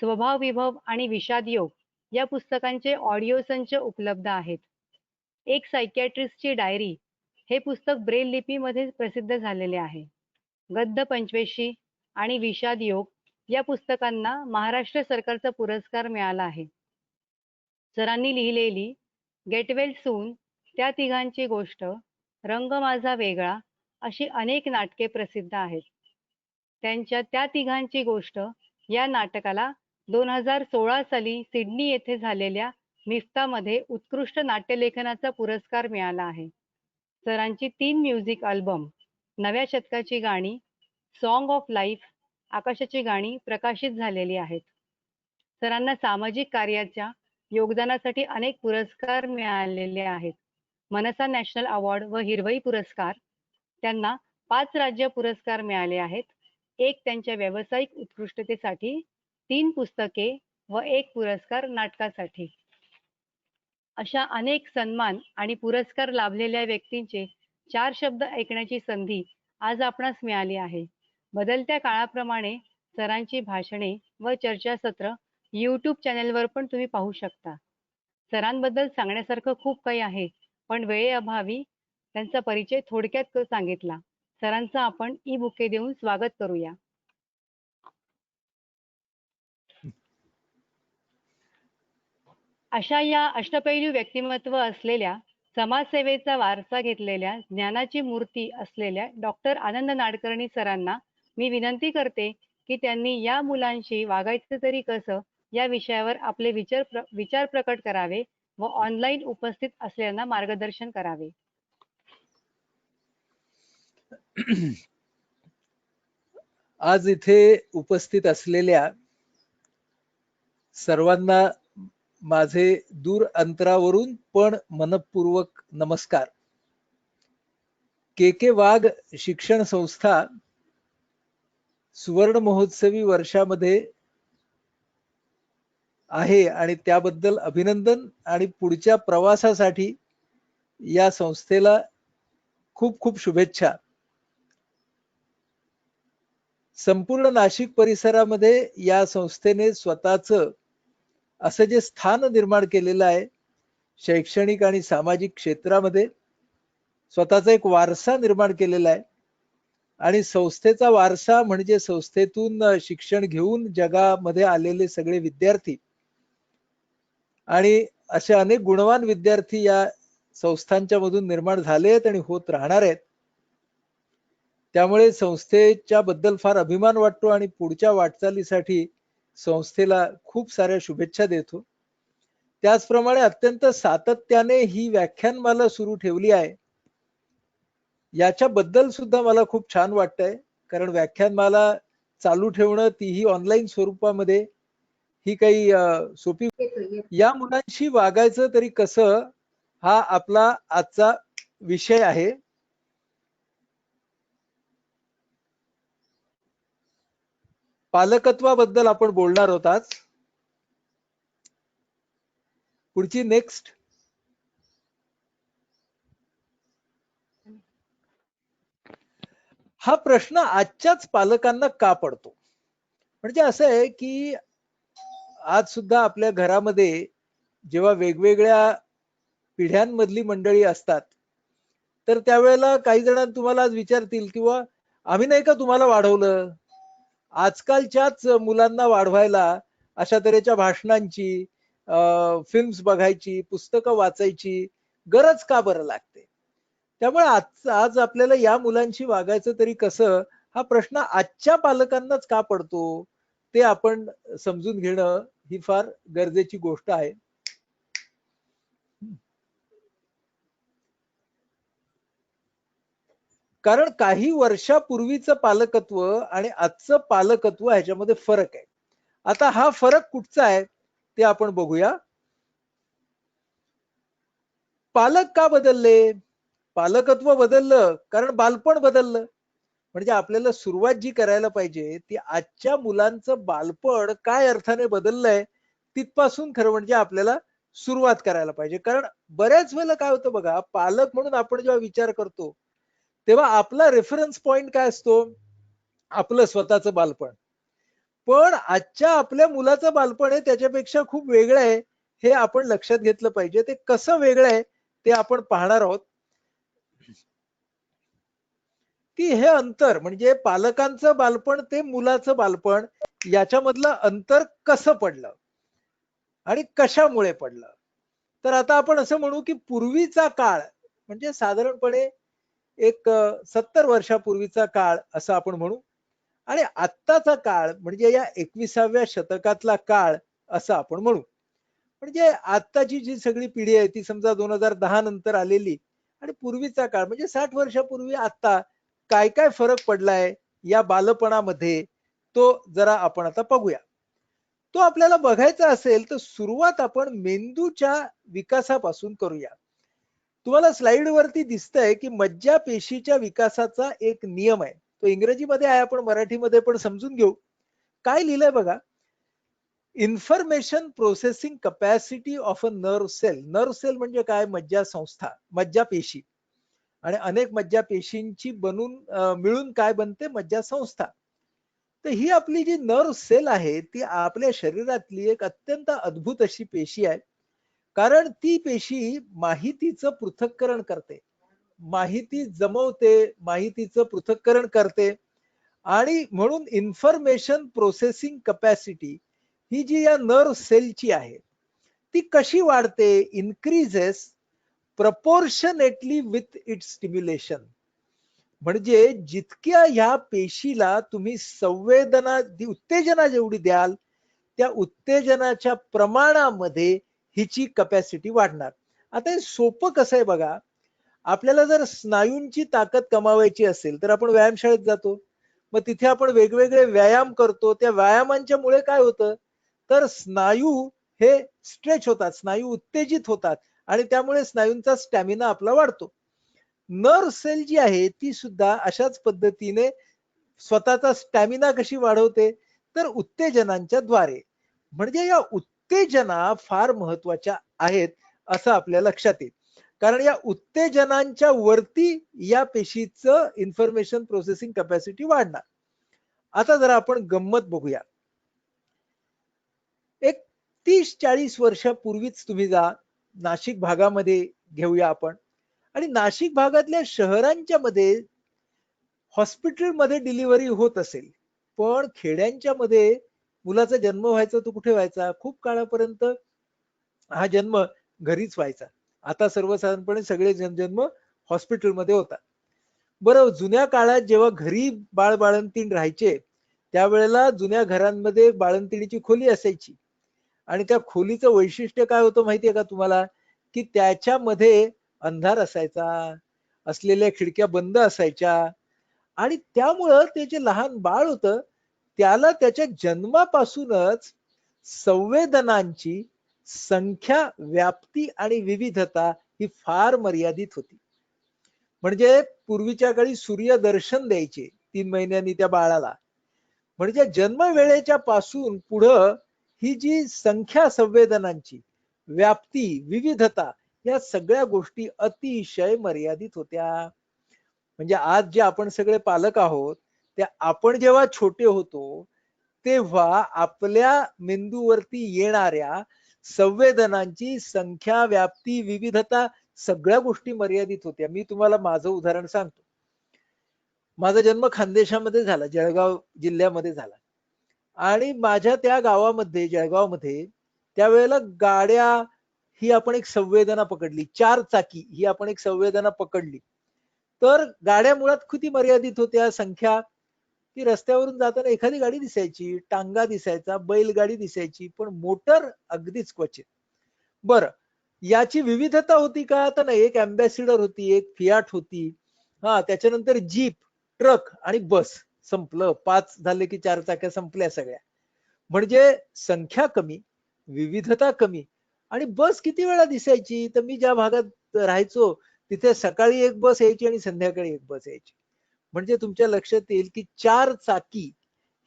स्वभाव विभव आणि विषाद योग या पुस्तकांचे ऑडिओ संच उपलब्ध आहेत. एक सायकियाट्रिस्टची डायरी हे पुस्तक ब्रेल लिपीमध्ये प्रसिद्ध झालेले आहे. गद्द पंचवेशी आणि विषाद योग या पुस्तकांना महाराष्ट्र सरकारचा पुरस्कार मिळाला आहे. सरांनी लिहिलेली गेट वेल सून, त्या तिघांची गोष्ट, रंग माझा वेगळा अशी अनेक नाटके प्रसिद्ध आहेत. त्यांच्या त्या तिघांची गोष्ट या नाटकाला 2016 साली सिडनी येथे झालेल्या मिफ्तामध्ये उत्कृष्ट नाट्यलेखनाचा पुरस्कार मिळाला आहे. सरांची 3 म्युझिक अल्बम, नव्या शतकाची गाणी, सॉन्ग ऑफ लाईफ, आकाशाची गाणी प्रकाशित झालेली आहेत. सरांना सामाजिक कार्याच्या योगदानासाठी अनेक पुरस्कार मिळालेले आहेत. मनसा नॅशनल अवॉर्ड व हिरवई पुरस्कार, त्यांना 5 राज्य पुरस्कार मिळाले आहेत. एक त्यांच्या व्यावसायिक उत्कृष्टतेसाठी, 3 पुस्तके व 1 पुरस्कार नाटकासाठी. अशा अनेक सन्मान आणि पुरस्कार लाभलेल्या व्यक्तींचे 4 शब्द ऐकण्याची संधी आज आपणास मिळाली आहे. बदलत्या काळाप्रमाणे सरांची भाषणे व चर्चासत्र YouTube चॅनेलवर पण तुम्ही पाहू शकता. सरांबद्दल सांगण्यासारखं खूप काही आहे, पण वेळेअभावी त्यांचा परिचय थोडक्यात सांगितला. सरांचं आपण ई-बुके देऊन स्वागत करूया. अशा या अष्टपैलू व्यक्तिमत्व असलेल्या, समाजसेवेचा वारसा घेतलेल्या, ज्ञानाची मूर्ती असलेल्या डॉक्टर आनंद नाडकर्णी सरांना मी विनंती करते की त्यांनी या मुलांशी वागायचं तरी कसं या विषयावर आपले विचार प्रकट करावे व ऑनलाईन उपस्थित असलेल्यांना मार्गदर्शन करावे. आज इथे उपस्थित असलेल्या सर्वांना माझे दूर अंतरावरून पण मनपूर्वक नमस्कार. के वाघ शिक्षण संस्था सुवर्ण महोत्सवी वर्षामध्ये आहे आणि त्याबद्दल अभिनंदन आणि पुढच्या प्रवासासाठी या संस्थेला खूप खूप शुभेच्छा. संपूर्ण नाशिक परिसरामध्ये या संस्थेने स्वतःचं असं जे स्थान निर्माण केलेलं आहे, शैक्षणिक आणि सामाजिक क्षेत्रामध्ये स्वतःचा एक वारसा निर्माण केलेला आहे. आणि संस्थेचा वारसा म्हणजे संस्थेतून शिक्षण घेऊन जगामध्ये आलेले सगळे विद्यार्थी आणि असे अनेक गुणवान विद्यार्थी या संस्थांच्या मधून निर्माण झाले आहेत आणि होत राहणार आहेत. त्यामुळे संस्थेच्या बद्दल फार अभिमान वाटतो आणि पुढच्या वाटचालीसाठी संस्थेला खूप साऱ्या शुभेच्छा देतो. त्याचप्रमाणे अत्यंत सातत्याने ही व्याख्यानमाला सुरू ठेवली आहे, याच्याबद्दल सुद्धा मला खूप छान वाटतंय. कारण व्याख्यानमाला चालू ठेवणं, तीही ऑनलाईन स्वरूपामध्ये, ही काही सोपी. या मुलांशी वागायचं तरी कसं हा आपला आजचा विषय आहे. पालकत्वाबद्दल आपण बोलणार आहोत आज. पुढची नेक्स्ट. हा प्रश्न आजच्याच पालकांना का पडतो? म्हणजे असं आहे की आज सुद्धा आपल्या घरामध्ये जेव्हा वेगवेगळ्या पिढ्यांमधली मंडळी असतात, तर त्यावेळेला काही जण तुम्हाला आज विचारतील किंवा आम्ही नाही का तुम्हाला वाढवलं. आजकालच्याच मुलांना वाढवायला अशा तऱ्हेच्या भाषणांची, फिल्म्स बघायची, पुस्तकं वाचायची गरज का बरं लागते? त्यामुळे आज आपल्याला या मुलांशी वागायचं तरी कसं, हा प्रश्न आजच्या पालकांनाच का पडतो, ते आपण समजून घेणं ही फार गरजेची गोष्ट आहे. कारण काही वर्षापूर्वीचं पालकत्व आणि आजचं पालकत्व ह्याच्यामध्ये फरक आहे. आता हा फरक कुठचा आहे ते आपण बघूया. पालक का बदलले? पालकत्व बदललं कारण बालपण बदललं. म्हणजे आपल्याला सुरुवात जी करायला पाहिजे ती आजच्या मुलांचं बालपण काय अर्थाने बदललंय तिथपासून खरं म्हणजे आपल्याला सुरुवात करायला पाहिजे. कारण बऱ्याच वेळेला काय होतं बघा, पालक म्हणून आपण जेव्हा विचार करतो तेव्हा आपला रेफरन्स पॉइंट काय असतो? आपलं स्वतःचं बालपण. पण आजच्या आपल्या मुलाचं बालपण आहे त्याच्यापेक्षा खूप वेगळं आहे, हे आपण लक्षात घेतलं पाहिजे. ते कसं वेगळं आहे ते आपण पाहणार आहोत. की हे अंतर म्हणजे पालकांचं बालपण ते मुलाचं बालपण याच्यामधलं अंतर कसं पडलं आणि कशामुळे पडलं. तर आता आपण असं म्हणू की पूर्वीचा काळ म्हणजे साधारणपणे एक 70 वर्षापूर्वीचा काळ असं आपण म्हणू आणि आत्ताचा काळ म्हणजे या 21व्या शतकातला काळ असं आपण म्हणू. म्हणजे आत्ताची जी सगळी पिढी आहे ती समजा 2010 नंतर आलेली आणि पूर्वीचा काळ म्हणजे 60 वर्षापूर्वी आता काय काय फरक पडलाय या बालपणामध्ये, तो जरा आपण आता बघूया. तो आपल्याला बघायचा असेल तर सुरुवात आपण मेंदूच्या विकासापासून करूया. तुम्हाला स्लाइड वरती दिसतंय की मज्जा पेशीच्या विकासाचा एक नियम आहे. तो इंग्रजीमध्ये आहे, आपण मराठीमध्ये पण समजून घेऊ. काय लिहिलंय बघा. Information processing capacity of a nerve cell. Nerve cell म्हणजे काय? मज्जा संस्था, मज्जा पेशी. आणि अनेक मज्जा पेशींची बनून मिळून काय बनते? मज्जा संस्था. तर ही आपली जी नर्व सेल आहे ती आपल्या शरीरातली एक अत्यंत अद्भुत अशी पेशी आहे. कारण ती पेशी माहितीचं पृथक्करण करते, माहिती जमवते, माहितीचं पृथक्करण करते आणि म्हणून इन्फॉर्मेशन प्रोसेसिंग कपॅसिटी ही जी या नर्व सेलची आहे ती कशी वाढते? Increases proportionately with its stimulation. म्हणजे जितक्या ह्या पेशीला तुम्ही संवेदना उत्तेजना जेवढी द्याल त्या उत्तेजनाच्या प्रमाणामध्ये हिची कपॅसिटी वाढणार. आता हे सोपं कसं आहे बघा. आपल्याला जर स्नायूंची ताकद कमावायची असेल तर आपण व्यायामशाळेत जातो. मग तिथे आपण वेगवेगळे व्यायाम करतो. त्या व्यायामांच्या मुळे काय होतं? तर स्नायू हे स्ट्रेच होतात, स्नायू उत्तेजित होतात आणि त्यामुळे स्नायूंचा स्टॅमिना आपला वाढतो. नर्व सेल जी आहे ती सुद्धा अशाच पद्धतीने स्वतःचा स्टॅमिना कशी वाढवते? तर उत्तेजनांच्या द्वारे. म्हणजे या उत्तेजना फार महत्वाच्या आहेत असं आपल्या लक्षात येईल. कारण या उत्तेजनांच्या वरती या पेशीचं इन्फॉर्मेशन प्रोसेसिंग कपॅसिटी वाढणार. आता जरा आपण गंमत बघूया. एक 30-40 वर्षापूर्वीच तुम्ही जा, नाशिक भागामध्ये घेऊया आपण. आणि नाशिक भागातल्या शहरांच्या मध्ये हॉस्पिटलमध्ये डिलिव्हरी होत असेल, पण खेड्यांच्या मध्ये मुलाचा जन्म व्हायचा तो कुठे व्हायचा? खूप काळापर्यंत हा जन्म घरीच व्हायचा. आता सर्वसाधारणपणे सगळे जन्म हॉस्पिटलमध्ये होतात. बरं, जुन्या काळात जेव्हा घरी बाळंतीण राहायचे त्यावेळेला जुन्या घरांमध्ये बाळंतिणीची खोली असायची आणि त्या खोलीचं वैशिष्ट्य काय होतं माहितीये का तुम्हाला? की त्याच्यामध्ये अंधार असायचा, असलेल्या खिडक्या बंद असायच्या आणि त्यामुळं ते जे लहान बाळ होतं त्याला त्याच्या जन्मापासूनच संवेदनांची संख्या, व्याप्ती आणि विविधता ही फार मर्यादित होती. म्हणजे पूर्वीच्या काळी सूर्यदर्शन द्यायचे 3 महिन्यांनी त्या बाळाला. म्हणजे जन्म वेळेच्या पासून पुढं ही जी संख्या संवेदनांची, व्याप्ती, विविधता या सगळ्या गोष्टी अतिशय मर्यादित होत्या. म्हणजे आज जे आपण सगळे पालक आहोत, त्या आपण जेव्हा छोटे होतो तेव्हा आपल्या मेंदूवरती येणाऱ्या संवेदनांची संख्या, व्याप्ती, विविधता सगळ्या गोष्टी मर्यादित होत्या. मी तुम्हाला माझं उदाहरण सांगतो. माझा जन्म खानदेशामध्ये झाला, जळगाव जिल्ह्यामध्ये झाला. आणि माझ्या त्या गावामध्ये, जळगावमध्ये त्यावेळेला गाड्या ही आपण एक संवेदना पकडली, 4 चाकी ही आपण एक संवेदना पकडली. तर गाड्या मुळात किती मर्यादित होत्या संख्या, की रस्त्यावरून जाताना एखादी गाडी दिसायची, टांगा दिसायचा, बैलगाडी दिसायची, पण मोटर अगदीच क्वचित. बरं, याची विविधता होती का? तर नाही. एक अँबॅसिडर होती, एक फियाट होती, त्याच्यानंतर जीप, ट्रक आणि बस. संपलं. 5 झाले की 4 चाक्या संपल्या सगळ्या. म्हणजे संख्या कमी, विविधता कमी. आणि बस किती वेळा दिसायची? तर मी ज्या भागात राहायचो तिथे सकाळी एक बस यायची आणि संध्याकाळी एक बस यायची. म्हणजे तुमच्या लक्षात येईल की 4 चाकी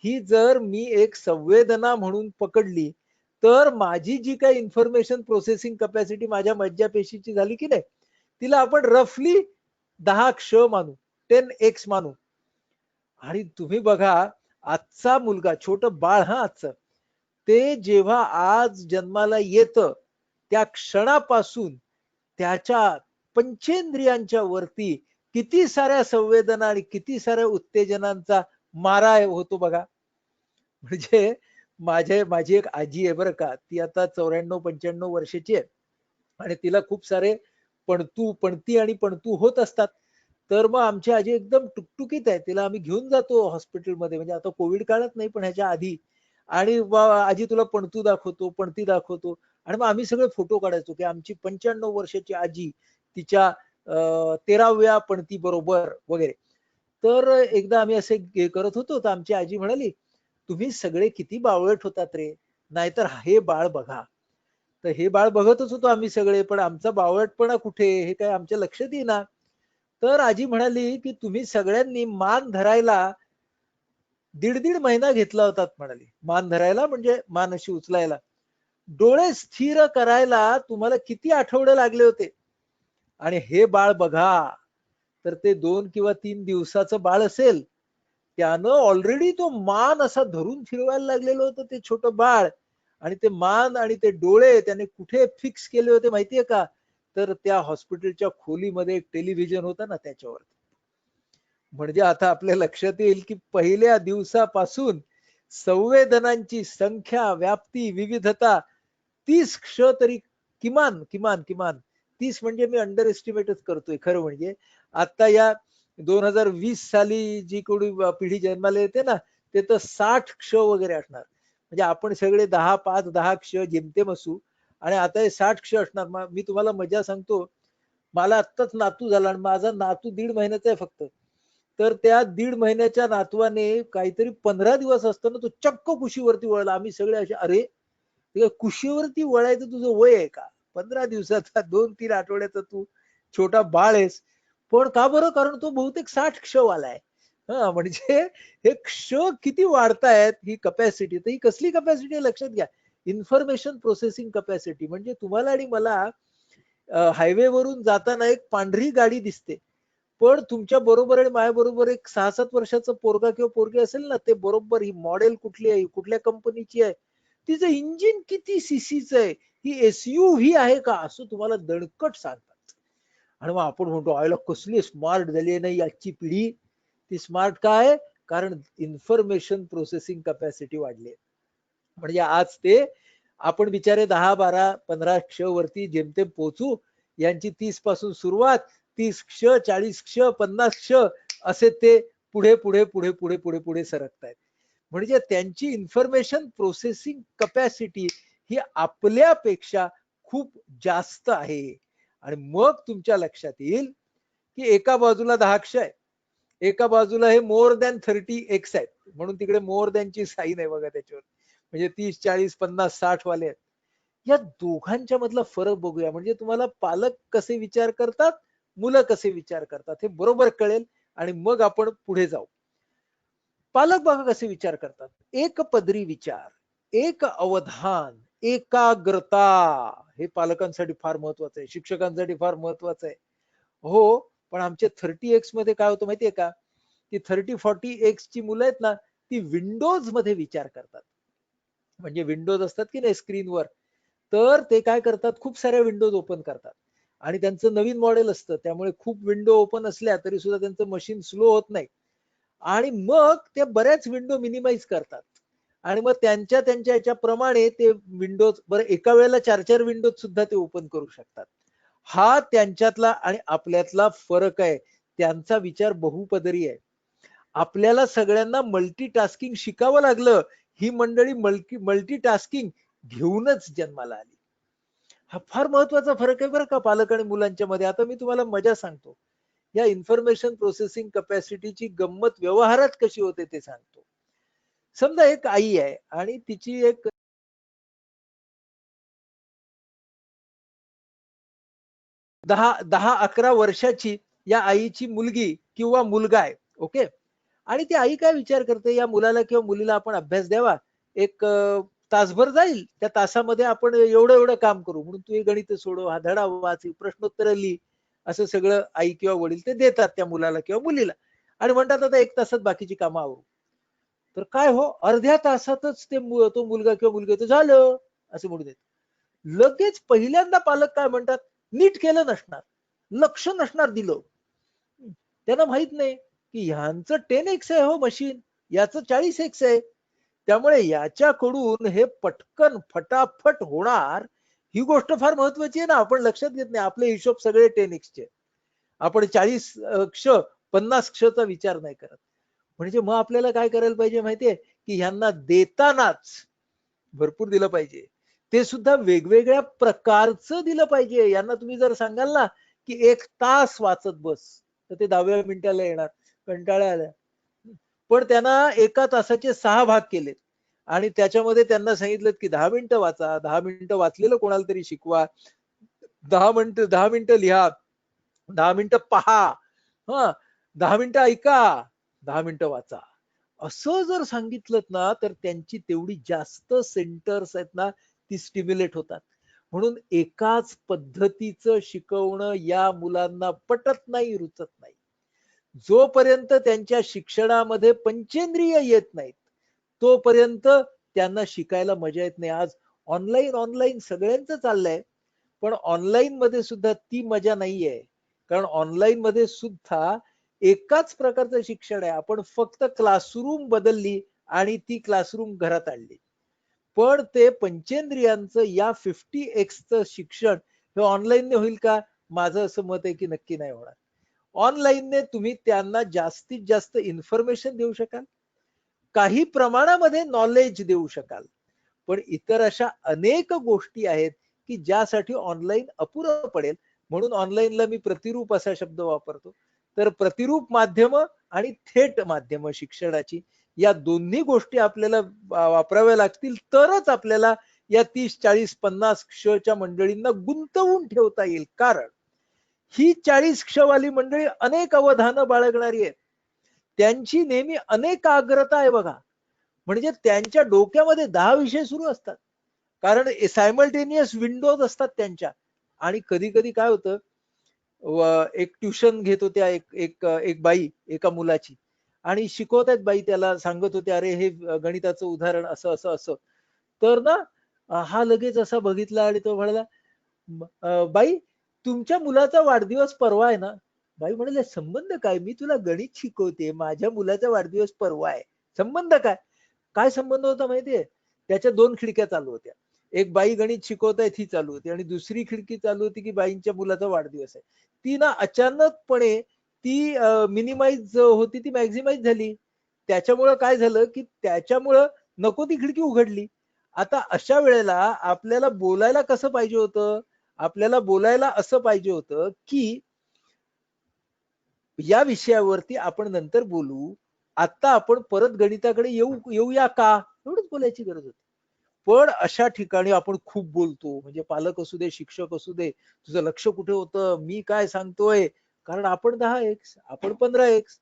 ही जर मी एक संवेदना म्हणून पकडली, तर माझी जी काही इन्फॉर्मेशन प्रोसेसिंग कॅपॅसिटी माझ्या मज्जापेशीची झाली की नाही, तिला आपण रफली 10 क्ष मानू, 10x मानू. आणि तुम्ही बघा, आजचा मुलगा, छोट बाळ, आजचं ते जेव्हा आज जन्माला येतं त्या क्षणापासून त्याच्या पंचेंद्रियांच्या वरती किती साऱ्या संवेदना आणि किती साऱ्या उत्तेजनांचा मारा होतो बघा. म्हणजे माझी एक आजी आहे बरं का, ती आता 94-95 वर्षाची आहे आणि तिला खूप सारे पणती आणि पणतू होत असतात. तर मग आमची आजी एकदम टुकटुकीत आहे, तिला आम्ही घेऊन जातो हॉस्पिटलमध्ये, म्हणजे आता कोविड काळात नाही पण ह्याच्या आधी. आणि आजी तुला पणतू दाखवतो, पणती दाखवतो, आणि मग आम्ही सगळे फोटो काढायचो की आमची 95 वर्षाची आजी तिच्या 13व्या पणती बरोबर वगैरे. तर एकदा आम्ही असे करत होतो, तर आमची आजी म्हणाली, तुम्ही सगळे किती बावळट होतात रे, नाहीतर हे बाळ बघा. तर हे बाळ बघतच होतो आम्ही सगळे, पण आमचा बावळटपणा कुठे हे काय आमच्या लक्षात येईना. तर आजी म्हणाली की तुम्ही सगळ्यांनी मान धरायला 1.5 महिना घेतला होता म्हणाली. मान धरायला म्हणजे मान अशी उचलायला. डोळे स्थिर करायला तुम्हाला किती आठवडे लागले होते. आणि हे बाळ बघा, तर ते 2 किंवा 3 दिवसाचं बाळ असेल, त्यानं ऑलरेडी तो मान असा धरून फिरवायला लागलेलं होतं ते छोटं बाळ. आणि ते मान आणि ते डोळे त्याने कुठे फिक्स केले होते माहितीये का? तर त्या हॉस्पिटलच्या खोलीमध्ये एक टेलिव्हिजन होता ना त्याच्यावर. म्हणजे आता आपल्या लक्षात येईल की पहिल्या दिवसापासून संवेदनांची संख्या, व्याप्ती, विविधता 30 क्ष तरी किमान किमान किमान 30 म्हणजे मी अंडर एस्टिमेटच करतोय खरं म्हणजे. आता या 2020 साली जी कोणी पिढी जन्माला येते ना, ते तर 60 क्ष वगैरे असणार. म्हणजे आपण सगळे 10 क्ष जेमतेम असू, आणि आता हे 60 क्ष असणार. मी तुम्हाला मजा सांगतो, मला आत्ताच नातू झाला आणि माझा नातू 1.5 महिन्याचा आहे फक्त. तर त्या 1.5 महिन्याच्या नातवाने काहीतरी 15 दिवस असताना तो चक्क कुशीवरती वळला. आम्ही सगळे असे, अरे कुशीवरती वळायचं तुझं वय आहे का? 15 दिवसाचा 2-3 आठवड्याचा तू छोटा बाळ आहेस. पण का बरं? कारण तो बहुतेक 60 क्षवाला आहे. म्हणजे हे क्ष किती वाढतायत, ही कपॅसिटी. तर ही कसली कपॅसिटी लक्षात घ्या, इन्फॉर्मेशन प्रोसेसिंग कपॅसिटी. म्हणजे तुम्हाला आणि मला हायवे वरून जाताना एक पांढरी गाडी दिसते, पण तुमच्या बरोबर आणि माझ्या बरोबर एक 6-7 वर्षाचा पोरगा किंवा पोरगी असेल ना, ते बरोबर ही मॉडेल कुठली आहे, कुठल्या कंपनीची आहे, तिचं इंजिन किती सीसीचं आहे, ही एसयूव्ही आहे का, असं तुम्हाला दणकट सांगतात. आणि मग आपण म्हणतो आयला कसली स्मार्ट झाली आहे नाही आजची पिढी. ती स्मार्ट काय? कारण इन्फॉर्मेशन प्रोसेसिंग कॅपॅसिटी वाढली. म्हणजे आज ते आपण बिचारे 10-12-15 क्ष वरती जेमतेम पोहोचू. यांची 30 पासून सुरुवात, 30 क्ष, 40 क्ष, 50 क्ष, असे ते पुढे पुढे पुढे पुढे पुढे पुढे सरकतायत. म्हणजे त्यांची इन्फॉर्मेशन प्रोसेसिंग कपॅसिटी ही आपल्यापेक्षा खूप जास्त आहे. आणि मग तुमच्या लक्षात येईल की एका बाजूला 10 क्ष आहे, एका बाजूला हे मोर दॅन 30x आहेत, म्हणून तिकडे मोर दॅनची साईन आहे बघा त्याच्यावर. म्हणजे 30, 40, 50, 60 वाले आहेत. या दोघांच्या मधला फरक बघूया, म्हणजे तुम्हाला पालक कसे विचार करतात, मुलं कसे विचार करतात हे बरोबर कळेल. आणि मग आपण पुढे जाऊ. पालक बघा कसे विचार करतात. एक पदरी विचार, एक अवधान, एकाग्रता, हे पालकांसाठी फार महत्वाचं आहे, शिक्षकांसाठी फार महत्वाचं आहे. हो, पण आमचे 30x मध्ये काय होतं माहितीये का, की 30-40x ची मुलं आहेत ना, ती विंडोज मध्ये विचार करतात. म्हणजे विंडोज असतात की नाही स्क्रीनवर, तर ते काय करतात, खूप साऱ्या विंडोज ओपन करतात आणि त्यांचं नवीन मॉडेल असतं, त्यामुळे खूप विंडो ओपन असल्या तरी सुद्धा त्यांचं मशीन स्लो होत नाही आणि मग ते बऱ्याच विंडो मिनिमाइज करतात आणि मग त्यांच्या त्यांच्या याच्याप्रमाणे ते विंडोज बरं एका वेळेला 4-4 विंडोज सुद्धा ते ओपन करू शकतात. हा त्यांच्यातला आणि आपल्यातला फरक आहे. त्यांचा विचार बहुपदरी आहे. आपल्याला सगळ्यांना मल्टीटास्किंग शिकावं लागलं. ही मंडळी मल्टीटास्किंग घेऊनच जन्माला आली. हा फार महत्वाचा फरक आहे बरं का पालक आणि मुलांच्या मध्ये. आता मी तुम्हाला मजा सांगतो. या इन्फॉर्मेशन प्रोसेसिंग कपॅसिटीची गंमत व्यवहारात कशी होते ते सांगतो. समजा एक आई आहे आणि तिची एक 10-11 वर्षाची या आईची मुलगी किंवा मुलगा आहे. ओके. आणि ती आई काय विचार करते, या मुलाला किंवा मुलीला आपण अभ्यास द्यावा. एक तासभर जाईल. त्या तासामध्ये आपण एवढं एवढं काम करू. म्हणून तू हे गणित सोडव, हा धडा वाच, प्रश्नोत्तर लिही. असं सगळं आई किंवा वडील ते देतात त्या मुलाला किंवा मुलीला. आणि म्हणतात आता 1 तासात बाकीची कामं आवरू. तर काय हो, अर्ध्या तासातच तो मुलगा किंवा मुलगी तर झालं असं म्हणून देत. लगेच पहिल्यांदा पालक काय म्हणतात, नीट केलं नसणार, लक्ष नसणार दिलं. त्यांना माहित नाही की ह्यांचं 10x आहे हो मशीन, याचं 40x आहे. त्यामुळे याच्याकडून हे पटकन फटाफट होणार, ही गोष्ट फार महत्वाची आहे ना. आपण लक्षात घेत नाही. आपले हिशोब सगळे 10x चे. आपण 40 क्ष 50 क्षचा विचार नाही करत. म्हणजे मग आपल्याला काय करायला पाहिजे माहितीये, की ह्यांना देतानाच भरपूर दिलं पाहिजे. ते सुद्धा वेगवेगळ्या प्रकारचं दिलं पाहिजे. यांना तुम्ही जर सांगाल ना, की 1 तास वाचत बस, तर ते 10व्या मिनिटाला येणार, कंटाळा आला. पण त्यांना 1 तासाचे 6 भाग केलेत आणि त्याच्यामध्ये त्यांना सांगितलं की 10 मिनिटं वाचा, 10 मिनिटं वाचलेलं कोणाला तरी शिकवा, 10 मिनिटं लिहा, 10 मिनिटं पहा, हा 10 मिनिटं ऐका, 10 मिनिटं वाचा. असं जर सांगितलं ना, तर त्यांची तेवढी जास्त सेंटर्स आहेत ना, ती स्टिम्युलेट होतात. म्हणून एकाच पद्धतीचं शिकवणं या मुलांना पटत नाही, रुचत नाही. जोपर्यंत त्यांच्या शिक्षणामध्ये पंचेंद्रिय येत नाहीत, तोपर्यंत त्यांना शिकायला मजा येत नाही. आज ऑनलाईन सगळ्यांचं चाललंय, पण ऑनलाईन मध्ये सुद्धा ती मजा नाहीये. कारण ऑनलाईन मध्ये सुद्धा एकाच प्रकारचं शिक्षण आहे. आपण फक्त क्लासरूम बदलली आणि ती क्लासरूम घरात आणली. पण ते पंचेंद्रियांचं या 50x चं शिक्षण हे ऑनलाईनने होईल का? माझं असं मत आहे की नक्की नाही होणार. ऑनलाईनने तुम्ही त्यांना जास्तीत जास्त इन्फॉर्मेशन देऊ शकाल, काही प्रमाणामध्ये नॉलेज देऊ शकाल, पण इतर अशा अनेक गोष्टी आहेत की ज्यासाठी ऑनलाईन अपुरं पडेल. म्हणून ऑनलाईनला मी प्रतिरूप असा शब्द वापरतो. तर प्रतिरूप माध्यम आणि थेट माध्यम शिक्षणाची, या दोन्ही गोष्टी आपल्याला वापराव्या लागतील, तरच आपल्याला या 30, 40, 50 क्षच्या मंडळींना गुंतवून ठेवता येईल. कारण ही 40 क्षवाली मंडळी अनेक अवधानं बाळगणारी आहेत. त्यांची नेहमी अनेक आग्रता आहे बघा. म्हणजे त्यांच्या डोक्यामध्ये 10 विषय सुरू असतात. कारण सायमल्टेनियस विंडोज असतात त्यांच्या. आणि कधी कधी काय होतं, एक ट्युशन घेत होत्या एक बाई एका मुलाची, आणि शिकवत आहेत बाई, त्याला सांगत होते अरे हे गणिताचं उदाहरण असं असं असं. तर ना हा लगेच असा बघितला आणि तो म्हणाला, बाई तुमच्या मुलाचा वाढदिवस परवा आहे ना? बाई म्हणाले संबंध काय, मी तुला गणित शिकवते, माझ्या मुलाचा वाढदिवस परवा आहे, संबंध काय? काय संबंध होता माहितीये? त्याच्या 2 खिडक्या चालू होत्या. एक बाई गणित शिकवतायत ही चालू होती आणि दुसरी खिडकी चालू होती की बाईंच्या मुलाचा वाढदिवस आहे. ती ना अचानकपणे ती मिनिमाइज होती ती मॅक्झिमाइज झाली. त्याच्यामुळं काय झालं की त्याच्यामुळं नको ती खिडकी उघडली. आता अशा वेळेला आपल्याला बोलायला कसं पाहिजे होतं? आपल्याला बोलायला असं पाहिजे होतं की या विषयावरती आपण नंतर बोलू. आता आपण परत गणिताकडे येऊया का? एवढंच बोलायची गरज होती. पण अशा ठिकाणी आपण खूप बोलतो. म्हणजे पालक असू दे, शिक्षक असू दे, तुझं लक्ष कुठे होतं? मी काय सांगतोय? कारण आपण 10x, आपण 15x.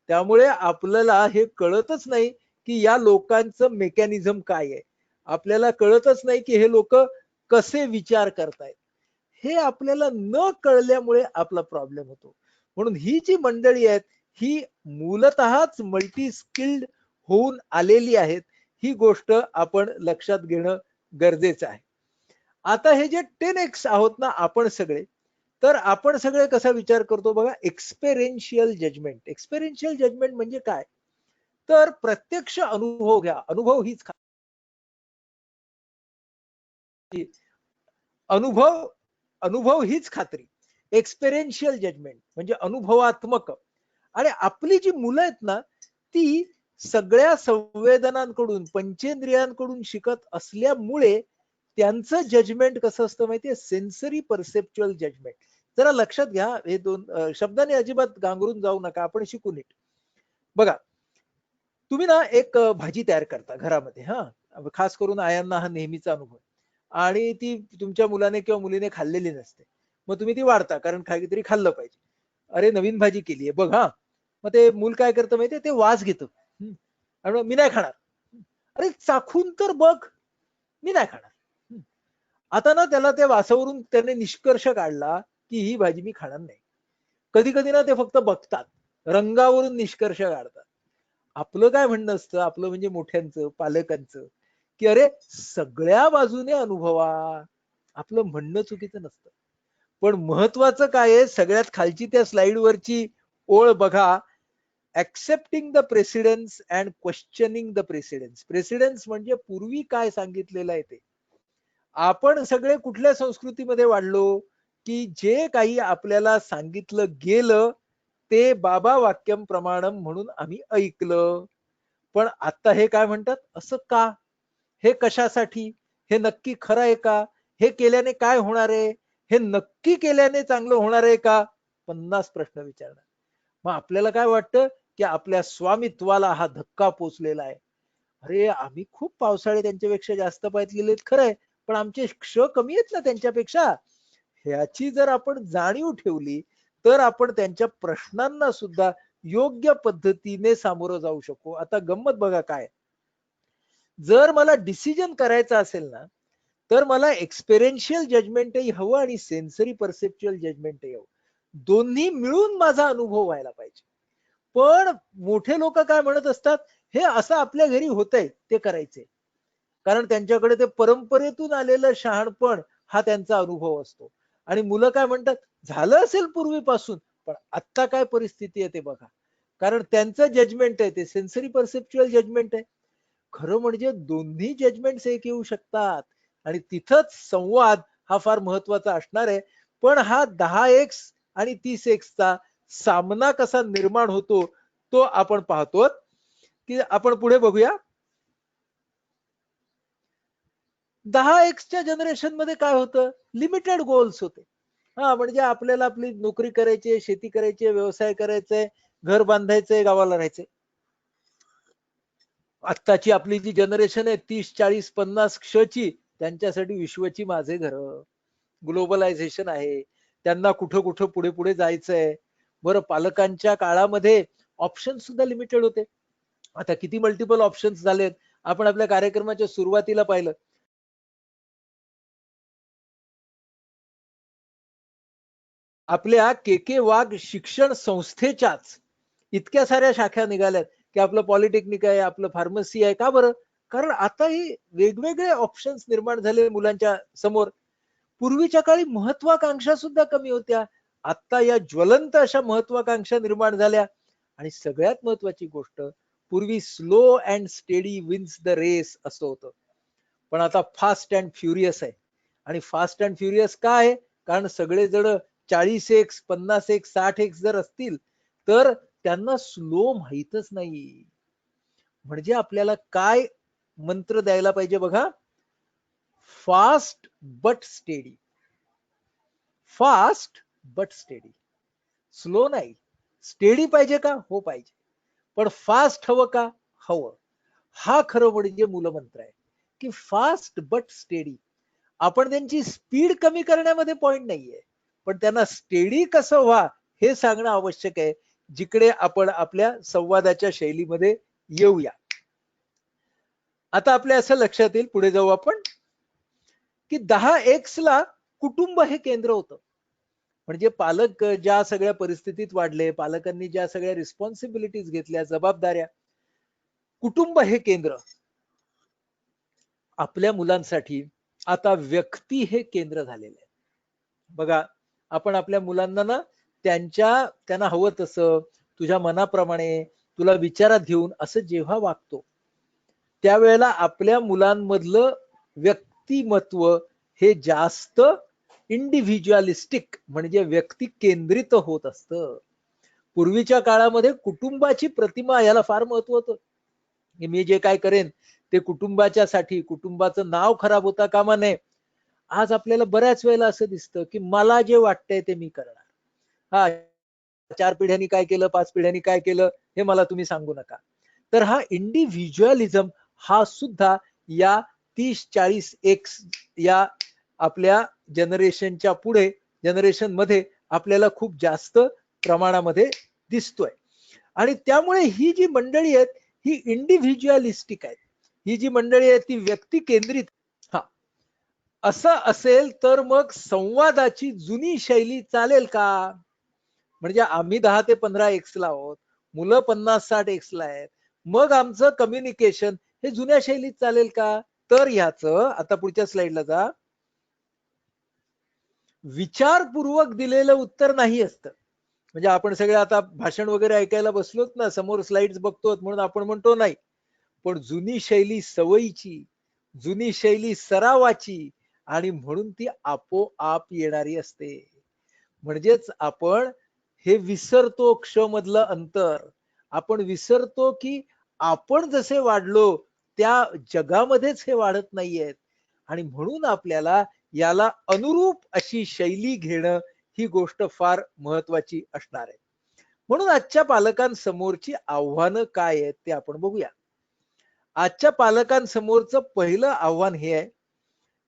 त्यामुळे आपल्याला हे कळतच नाही की या लोकांचं मेकॅनिझम काय आहे. आपल्याला कळतच नाही की हे लोक कसे विचार करतायत. हे आपल्याला न कळल्यामुळे आपला प्रॉब्लेम होतो. म्हणून ही जी मंडळी आहेत, ही मूलतःच मल्टी स्किल्ड होऊन आलेली आहेत. ही गोष्ट आपण लक्षात घेणं गरजेचं आहे. आता हे जे 10x आहोत ना आपण सगळे, तर आपण सगळे कसा विचार करतो बघा, एक्सपेरिन्शियल जजमेंट. एक्सपेरिन्शियल जजमेंट म्हणजे काय? तर प्रत्यक्ष अनुभव घ्या. अनुभव हीच अनुभव अनुभव हीच खात्री. एक्सपेरिन्शियल जजमेंट म्हणजे अनुभवात्मक. आणि आपली जी मुलं आहेत ना, ती सगळ्या संवेदनांकडून, पंचेंद्रियांकडून शिकत असल्यामुळे त्यांचं जजमेंट कसं असतं माहितीये, सेन्सरी परसेप्च्युअल जजमेंट. जरा लक्षात घ्या, हे दोन शब्दाने अजिबात गांगरून जाऊ नका, आपण शिकू नीट. बघा, तुम्ही ना एक भाजी तयार करता घरामध्ये, हा खास करून आयांना हा नेहमीचा अनुभव, आणि ती तुमच्या मुलाने किंवा मुलीने खाल्लेली नसते. मग तुम्ही ती वाढता, कारण काहीतरी खाल्लं पाहिजे. अरे नवीन भाजी केली आहे बघ, हा. मग ते मूल काय करतं माहितीये, ते वास घेतं. आणि मग मी नाही खाणार. अरे चाखून तर बघ. मी नाही खाणार. आता ना त्याला त्या वासावरून त्याने निष्कर्ष काढला की ही भाजी मी खाणार नाही. कधी कधी ना ते फक्त बघतात, रंगावरून निष्कर्ष काढतात. आपलं काय म्हणणं असतं, आपलं म्हणजे मोठ्यांचं, पालकांचं, की अरे सगळ्या बाजूने अनुभवा. आपलं म्हणणं चुकीचं नसतं. पण महत्वाचं काय आहे, सगळ्यात खालची त्या स्लाइड वरची ओळ बघा, accepting the precedence and questioning the precedence. Precedence म्हणजे पूर्वी काय सांगितलेलं आहे ते. आपण सगळे कुठल्या संस्कृतीमध्ये वाढलो, की जे काही आपल्याला सांगितलं गेलं ते बाबा वाक्यम प्रमाणम म्हणून आम्ही ऐकलं. पण आता हे काय म्हणतात, असं का, हे कशासाठी, हे नक्की खरं आहे का, हे केल्याने काय होणार आहे, हे नक्की केल्याने चांगलं होणार आहे का, 50 प्रश्न विचारणार. मग आपल्याला काय वाटतं, की आपल्या स्वामित्वाला हा धक्का पोचलेला आहे. अरे आम्ही खूप पावसाळे त्यांच्यापेक्षा जास्त पाहिलेले आहेत, खरंय, पण आमचे क्ष कमी आहेत ना त्यांच्यापेक्षा. ह्याची जर आपण जाणीव ठेवली तर आपण त्यांच्या प्रश्नांना सुद्धा योग्य पद्धतीने सामोरं जाऊ शकू. आता गंमत बघा काय, जर मला डिसिजन करायचा असेल ना, तर मला एक्सपेरिन्शियल जजमेंटही हवं आणि सेन्सरी परसेप्च्युअल जजमेंटही हवं. दोन्ही मिळून माझा अनुभव व्हायला पाहिजे. पण मोठे लोक काय म्हणत असतात, हे असं आपल्या घरी होतंय ते करायचे. कारण त्यांच्याकडे ते परंपरेतून आलेलं शहाणपण हा त्यांचा अनुभव असतो. आणि मुलं काय म्हणतात, झालं असेल पूर्वीपासून, पण आत्ता काय परिस्थिती आहे ते बघा. कारण त्यांचं जजमेंट आहे ते सेन्सरी परसेप्च्युअल जजमेंट आहे. खरं म्हणजे दोन्ही जजमेंट्स एक येऊ शकतात, आणि तिथंच संवाद हा फार महत्वाचा असणार आहे. पण हा 10x आणि 30x चा सामना कसा निर्माण होतो तो आपण पाहतो. की आपण पुढे बघूया. 10x च्या जनरेशन मध्ये काय होतं, लिमिटेड गोल्स होते. हा म्हणजे आपल्याला आपली नोकरी करायची, शेती करायची, व्यवसाय करायचंय, घर बांधायचंय, गावाला राहायचंय. आत्ताची आपली जी जनरेशन आहे 30, 40, 50 क्षची, त्यांच्यासाठी विश्वची माझे घर, ग्लोबलायझेशन आहे, त्यांना कुठं कुठं पुढे पुढे जायचंय. बरं, पालकांच्या काळामध्ये ऑप्शन सुद्धा लिमिटेड होते. आता किती मल्टिपल ऑप्शन्स झालेत. आपण आपल्या कार्यक्रमाच्या सुरुवातीला पाहिलं, आपल्या के वाघ शिक्षण संस्थेच्याच इतक्या साऱ्या शाखा निघाल्यात, की आपलं पॉलिटेक्निक आहे, आपलं फार्मसी आहे. का बरं? कारण आता ही वेगवेगळे ऑप्शन्स निर्माण झाले मुलांच्या समोर. पूर्वीच्या काळी महत्वाकांक्षा सुद्धा कमी होत्या, आता या ज्वलंत अशा महत्वाकांक्षा निर्माण झाल्या. आणि सगळ्यात महत्वाची गोष्ट, पूर्वी slow and steady wins the race असं होतं, पण आता फास्ट अँड फ्युरियस आहे. आणि फास्ट अँड फ्युरियस का आहे? कारण सगळे जण 40x, 50x, 60x जर असतील तर त्यांना स्लो माहीतच नाही. म्हणजे आपल्याला काय मंत्र द्यायला पाहिजे बघा, fast but steady. Fast but steady, slow नाही. स्टेडी पाहिजे का? हो पाहिजे. पण फास्ट हवं का? हवं. हा खरं म्हणजे मूलमंत्र आहे, की फास्ट बट स्टेडी. आपण त्यांची स्पीड कमी करण्यामध्ये पॉइंट नाहीये, पण त्यांना स्टेडी कसं व्हा हे सांगणं आवश्यक आहे. जिकडे आपण आपल्या संवादाच्या शैलीमध्ये येऊया. आता आपल्या असं लक्षात येईल, पुढे जाऊ आपण, की 10x ला कुटुंब हे केंद्र होतं. म्हणजे पालक ज्या सगळ्या परिस्थितीत वाढले, पालकांनी ज्या सगळ्या रिस्पॉन्सिबिलिटीज घेतल्या, जबाबदाऱ्या, कुटुंब हे केंद्र आपल्या मुलांसाठी आता व्यक्ती हे केंद्र झालेलं आहे. बघा, आपण आपल्या मुलांना ना त्यांना हवं तसं तुझ्या मनाप्रमाणे तुला विचारात घेऊन असं जेव्हा वागतो, त्यावेळेला आपल्या मुलांमधलं व्यक्तिमत्व हे जास्त इंडिव्हिज्युअलिस्टिक म्हणजे व्यक्ती केंद्रित होत असतं. पूर्वीच्या काळामध्ये कुटुंबाची प्रतिमा याला फार महत्व होतं. मी जे काय करेन ते कुटुंबाच्या साठी, कुटुंबाचं नाव खराब होता कामा नये. आज आपल्याला बऱ्याच वेळेला असं दिसतं की मला जे वाटतंय ते मी करणार. हा, 4 पिढ्यांनी काय केलं, 5 पिढ्यांनी काय केलं हे मला तुम्ही सांगू नका. तर हा इंडिव्हिज्युअलिझम हा सुद्धा या 30-40 एक्स या आपल्या जनरेशनच्या पुढे जनरेशन मध्ये आपल्याला खूप जास्त प्रमाणामध्ये दिसतोय. आणि त्यामुळे ही जी मंडळी आहेत ही इंडिव्हिज्युअलिस्टिक आहेत. ही जी मंडळी आहे ती व्यक्ती केंद्रित. हा, असं असेल तर मग संवादाची जुनी शैली चालेल का? म्हणजे आम्ही 10 ते 15 एक्सला आहोत, मुलं 50-60 एक्सला आहेत, मग आमचं कम्युनिकेशन हे जुन्या शैलीत चालेल का? तर ह्याचं आता पुढच्या स्लाइडला जा. विचारपूर्वक दिलेलं उत्तर नाही असतं. म्हणजे आपण सगळे आता भाषण वगैरे ऐकायला बसलोत ना, समोर स्लाइड्स बघतोत म्हणून आपण म्हणतो नाही. पण जुनी शैली सवयीची, जुनी शैली सरावाची आणि म्हणून ती आपोआप येणारी असते. म्हणजेच आपण हे विसरतो क्ष मधलं अंतर. आपण विसरतो की आपण जसे वाढलो त्या जगामध्येच हे वाढत नाहीयेत. आणि म्हणून आपल्याला याला अनुरूप अशी शैली घेणं ही गोष्ट फार महत्वाची असणार आहे. म्हणून आजच्या पालकांसमोरची आव्हानं काय आहेत ते आपण बघूया. आजच्या पालकांसमोरचं पहिलं आव्हान हे आहे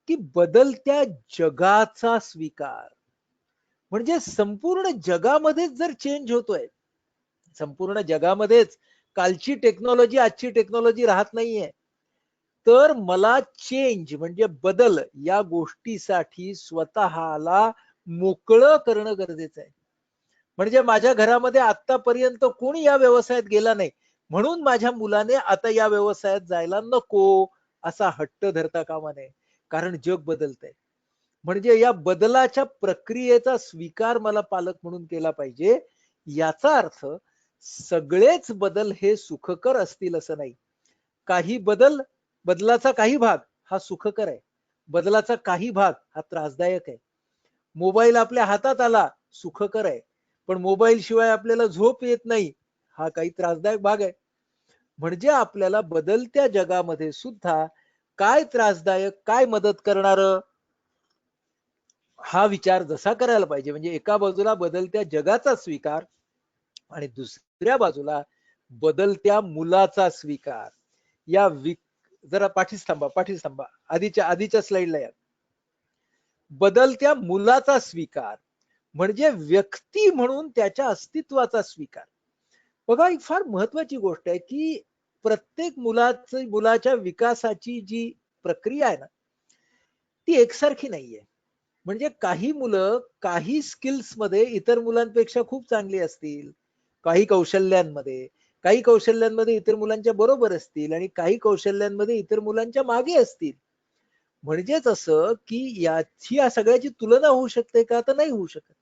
की बदलत्या जगाचा स्वीकार. म्हणजे संपूर्ण जगामध्येच जर चेंज होतोय, संपूर्ण जगामध्येच कालची टेक्नॉलॉजी आजची टेक्नॉलॉजी राहत नाहीये, तर मला चेंज म्हणजे बदल या गोष्टीसाठी स्वतःला मोकळं करणं गरजेचं आहे. म्हणजे माझ्या घरामध्ये आतापर्यंत कोणी या व्यवसायात गेला नाही, म्हणून माझ्या मुलाने आता या व्यवसायात जायला नको असा हट्ट धरता कामा नये. कारण जग बदलतंय. म्हणजे या बदलाच्या प्रक्रियेचा स्वीकार मला पालक म्हणून केला पाहिजे. याचा अर्थ सगळेच बदल हे सुखकर असतील असं नाही. काही बदलाचा काही भाग हा सुखकर आहे, बदलाचा काही भाग हा त्रासदायक आहे. मोबाईल आपल्या हातात आला सुखकर आहे, पण मोबाईल शिवाय आपल्याला झोप येत नाही हा काही त्रासदायक भाग आहे. म्हणजे आपल्याला बदलत्या जगामध्ये सुद्धा काय त्रासदायक काय मदत करणार हा विचार जसा करायला पाहिजे. म्हणजे एका बाजूला बदलत्या जगाचा स्वीकार आणि दुसऱ्या बाजूला बदलत्या मुलाचा स्वीकार. या जरा पाठीस थांबा आधीच्या स्लाइडला या. बदलत्या मुलाचा स्वीकार म्हणजे व्यक्ती म्हणून त्याच्या अस्तित्वाचा स्वीकार. बघा, एक फार महत्वाची गोष्ट आहे की प्रत्येक मुलाच्या विकासाची जी प्रक्रिया आहे ना ती एकसारखी नाहीये. म्हणजे काही मुलं काही स्किल्स मध्ये इतर मुलांपेक्षा खूप चांगली असतील, काही कौशल्यांमध्ये इतर मुलांच्या बरोबर असतील आणि काही कौशल्यांमध्ये इतर मुलांच्या मागे असतील. म्हणजेच असं की या सगळ्याची तुलना होऊ शकते का? तर नाही होऊ शकत.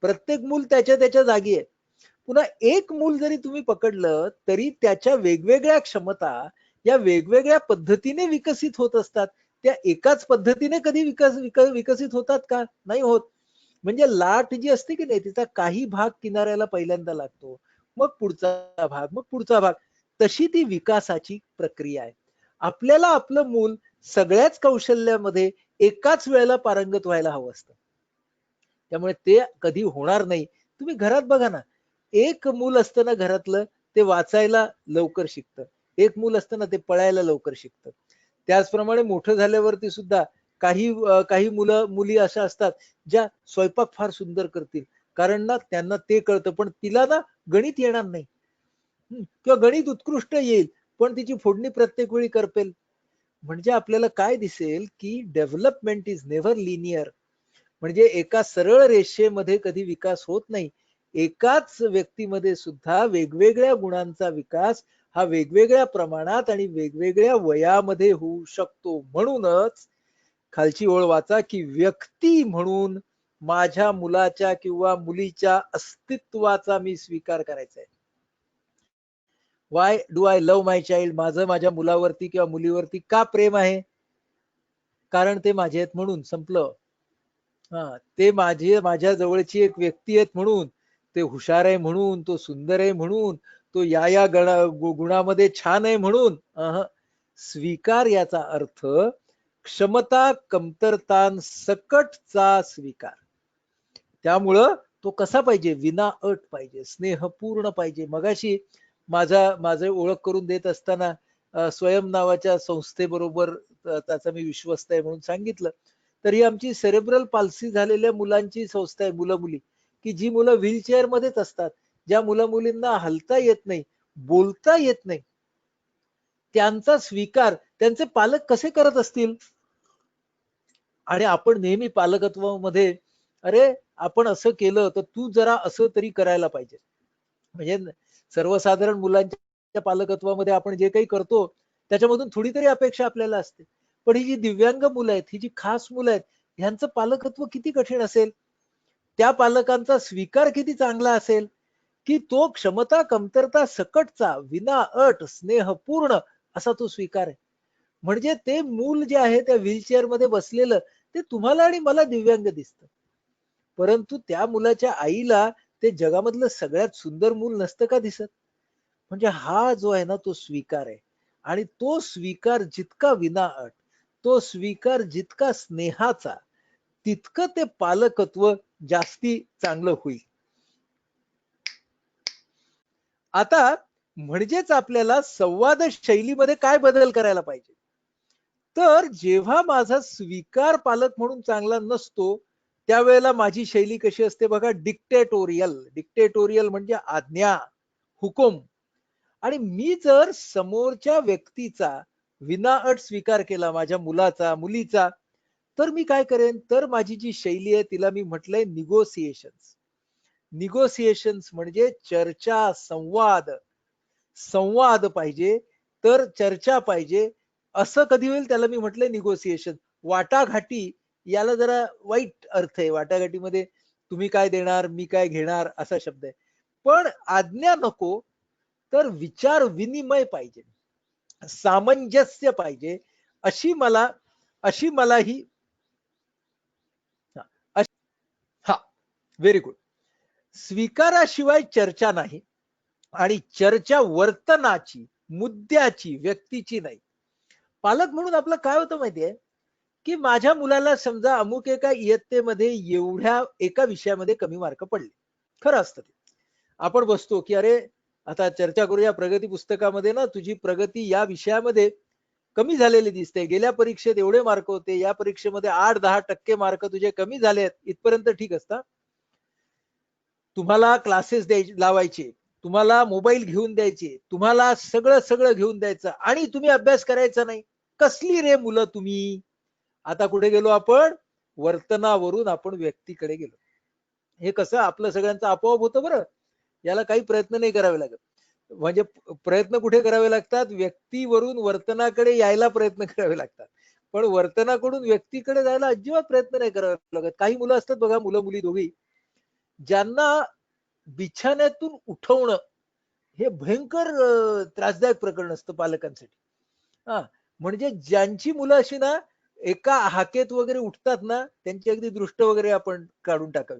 प्रत्येक मूल त्याच्या त्याच्या जागी आहे. पुन्हा एक मूल जरी तुम्ही पकडलं तरी त्याच्या वेगवेगळ्या क्षमता या वेगवेगळ्या पद्धतीने विकसित होत असतात. त्या एकाच पद्धतीने कधी विकसित होतात का? नाही होत. म्हणजे लाट जी असते की नाही तिचा काही भाग किनाऱ्याला पहिल्यांदा लागतो, मग पुढचा भाग तशी ती विकासाची प्रक्रिया आहे. आपल्याला आपलं मूल सगळ्याच कौशल्यामध्ये एकाच वेळेला पारंगत व्हायला हवं असतं. त्यामुळे ते कधी होणार नाही. तुम्ही घरात बघा ना, एक मूल असतं ना घरातलं ते वाचायला लवकर शिकतं, एक मूल असतं ना ते पळायला लवकर शिकतं. त्याचप्रमाणे मोठं झाल्यावरती सुद्धा काही मुली अशा असतात ज्या स्वयंपाक फार सुंदर करतील, कारण ना त्यांना ते कळतं, पण तिला ना गणित येणार नाही किंवा गणित उत्कृष्ट येईल पण तिची फोडणी प्रत्येक वेळी करपेल. म्हणजे आपल्याला काय दिसेल की डेव्हलपमेंट इज नेव्हर लिनियर. म्हणजे एका सरळ रेषेमध्ये कधी विकास होत नाही. एकाच व्यक्तीमध्ये सुद्धा वेगवेगळ्या गुणांचा विकास हा वेगवेगळ्या प्रमाणात आणि वेगवेगळ्या वयामध्ये होऊ शकतो. म्हणूनच खालची ओळ वाचा की व्यक्ती म्हणून माझ्या मुलाच्या किंवा मुलीच्या अस्तित्वाचा मी स्वीकार करायचा आहे. Why do I love my child? माझं माझ्या मुलावरती किंवा मुलीवरती का प्रेम आहे? कारण ते माझे आहेत म्हणून. संपलं. ते माझ्या जवळची एक व्यक्ती आहेत म्हणून, ते हुशार आहे म्हणून, तो सुंदर आहे म्हणून, तो या गुणामध्ये छान आहे म्हणून. स्वीकार याचा अर्थ क्षमता कमतरतां सकटचा स्वीकार. त्यामुळं तो कसा पाहिजे? विना अट पाहिजे, स्नेहपूर्ण पाहिजे. मगाशी माझे ओळख करून देत असताना स्वयं नावाच्या संस्थेबरोबर त्याचा मी विश्वस्त आहे म्हणून सांगितलं. तर ही आमची सेरेब्रल पाल्सी झालेल्या मुलांची संस्था आहे, मुलं मुली, की जी मुलं व्हीलचेअर मध्येच असतात, ज्या मुला मुलींना हलता येत नाही, बोलता येत नाही, त्यांचा स्वीकार त्यांचे पालक कसे करत असतील? आणि आपण नेहमी पालकत्वामध्ये अरे आपण असं केलं तर तू जरा असं तरी करायला पाहिजे. म्हणजे सर्वसाधारण मुलांच्या पालकत्वामध्ये आपण जे काही करतो त्याच्यामधून थोडी तरी अपेक्षा आपल्याला असते. पण ही जी दिव्यांग मुलं आहेत, ही जी खास मुलं आहेत, ह्यांचं पालकत्व किती कठीण असेल? त्या पालकांचा स्वीकार किती चांगला असेल की तो क्षमता कमतरता सकटचा विना अट स्नेहपूर्ण असा तो स्वीकार आहे. म्हणजे ते मूल जे आहे त्या व्हीलचेअर मध्ये बसलेलं ते तुम्हाला आणि मला दिव्यांग दिसतं, परंतु त्या मुलाच्या आईला ते जगामधलं सगळ्यात सुंदर मूल नसतं का दिसत? म्हणजे हा जो आहे ना तो स्वीकार आहे. आणि तो स्वीकार जितका विना अट, तो स्वीकार जितका स्नेहाचा, तितकं ते पालकत्व जास्ती चांगलं होईल. आता म्हणजेच आपल्याला संवाद शैलीमध्ये काय बदल करायला पाहिजे? तर जेव्हा माझा स्वीकार पालक म्हणून चांगला नसतो त्यावेळेला माझी शैली कशी असते बघा, डिक्टेटोरियल. डिक्टेटोरियल म्हणजे आज्ञा, हुकुम. आणि मी जर समोरच्या व्यक्तीचा विनाअट स्वीकार केला, माझ्या मुलाचा मुलीचा, तर मी काय करेन? तर माझी जी शैली आहे तिला मी म्हटलंय निगोसिएशन्स. निगोसिएशन्स म्हणजे चर्चा, संवाद. संवाद पाहिजे तर चर्चा पाहिजे. असं कधी होईल त्याला मी म्हटलंय निगोसिएशन. वाटाघाटी याला जरा वाईट अर्थ आहे. वाटाघाटीमध्ये तुम्ही काय देणार मी काय घेणार असा शब्द आहे. पण आज्ञा नको, तर विचार विनिमय पाहिजे, सामंजस्य पाहिजे. अशी मला ही हा व्हेरी गुड. स्वीकाराशिवाय चर्चा नाही आणि चर्चा वर्तनाची, मुद्द्याची, व्यक्तीची नाही. पालक म्हणून आपलं काय होतं माहितीये की माझ्या मुलाला समजा अमुक एका इयत्तेमध्ये एवढ्या एका विषयामध्ये कमी मार्क पडले, खरं असतं ते. आपण बसतो की अरे आता चर्चा करूया, प्रगती पुस्तकामध्ये ना तुझी प्रगती या विषयामध्ये कमी झालेली दिसते, गेल्या परीक्षेत एवढे मार्क होते, या परीक्षेमध्ये 8-10% मार्क तुझे कमी झाले आहेत, इथपर्यंत ठीक असतं. तुम्हाला क्लासेस लावायचे, तुम्हाला मोबाईल घेऊन द्यायचे, तुम्हाला सगळं घेऊन द्यायचं आणि तुम्ही अभ्यास करायचा नाही. कसली रे मुलं तुम्ही? आता कुठे गेलो आपण? वर्तनावरून आपण व्यक्तीकडे गेलो. हे कसं आपलं सगळ्यांचं आपोआप होतं बरं. याला काही प्रयत्न नाही करावे लागत. म्हणजे प्रयत्न कुठे करावे लागतात? व्यक्तीवरून वर्तनाकडे यायला प्रयत्न करावे लागतात. पण वर्तनाकडून व्यक्तीकडे जायला अजिबात प्रयत्न नाही करावे लागत. काही मुलं असतात बघा, मुलं मुली दोघी, ज्यांना बिछाण्यातून उठवणं हे भयंकर त्रासदायक प्रकरण असतं पालकांसाठी. म्हणजे ज्यांची मुलं अशी ना एका हाकेत वगैरे उठतात ना, त्यांची अगदी दृष्ट वगैरे आपण काढून टाकावी.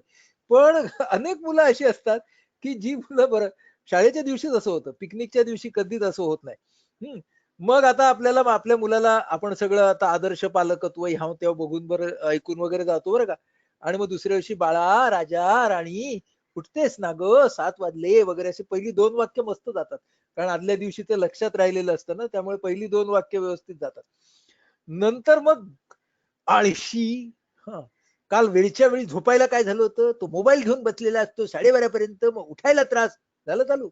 पण अनेक मुलं अशी असतात की जी मुलं बरं शाळेच्या दिवशीच असं होतं, पिकनिकच्या दिवशी कधीच असं होत नाही. मग आता आपल्याला आपल्या मुलाला आपण सगळं आता आदर्श पालकत्व ह्या तेव्हा बघून बरं ऐकून वगैरे जातो बरं का. आणि मग दुसऱ्या दिवशी बाळा राजा राणी उठतेस ना ग, 7 वाजले वगैरे असे पहिली 2 वाक्य मस्त जातात. कारण आदल्या दिवशी ते लक्षात राहिलेलं असतं ना, त्यामुळे पहिली 2 वाक्य व्यवस्थित जातात. नंतर मग आळशी. काल वेळच्या वेळी झोपायला काय झालं होतं? तो मोबाईल घेऊन बसलेला असतो 12:30पर्यंत, मग उठायला त्रास झालं चालू.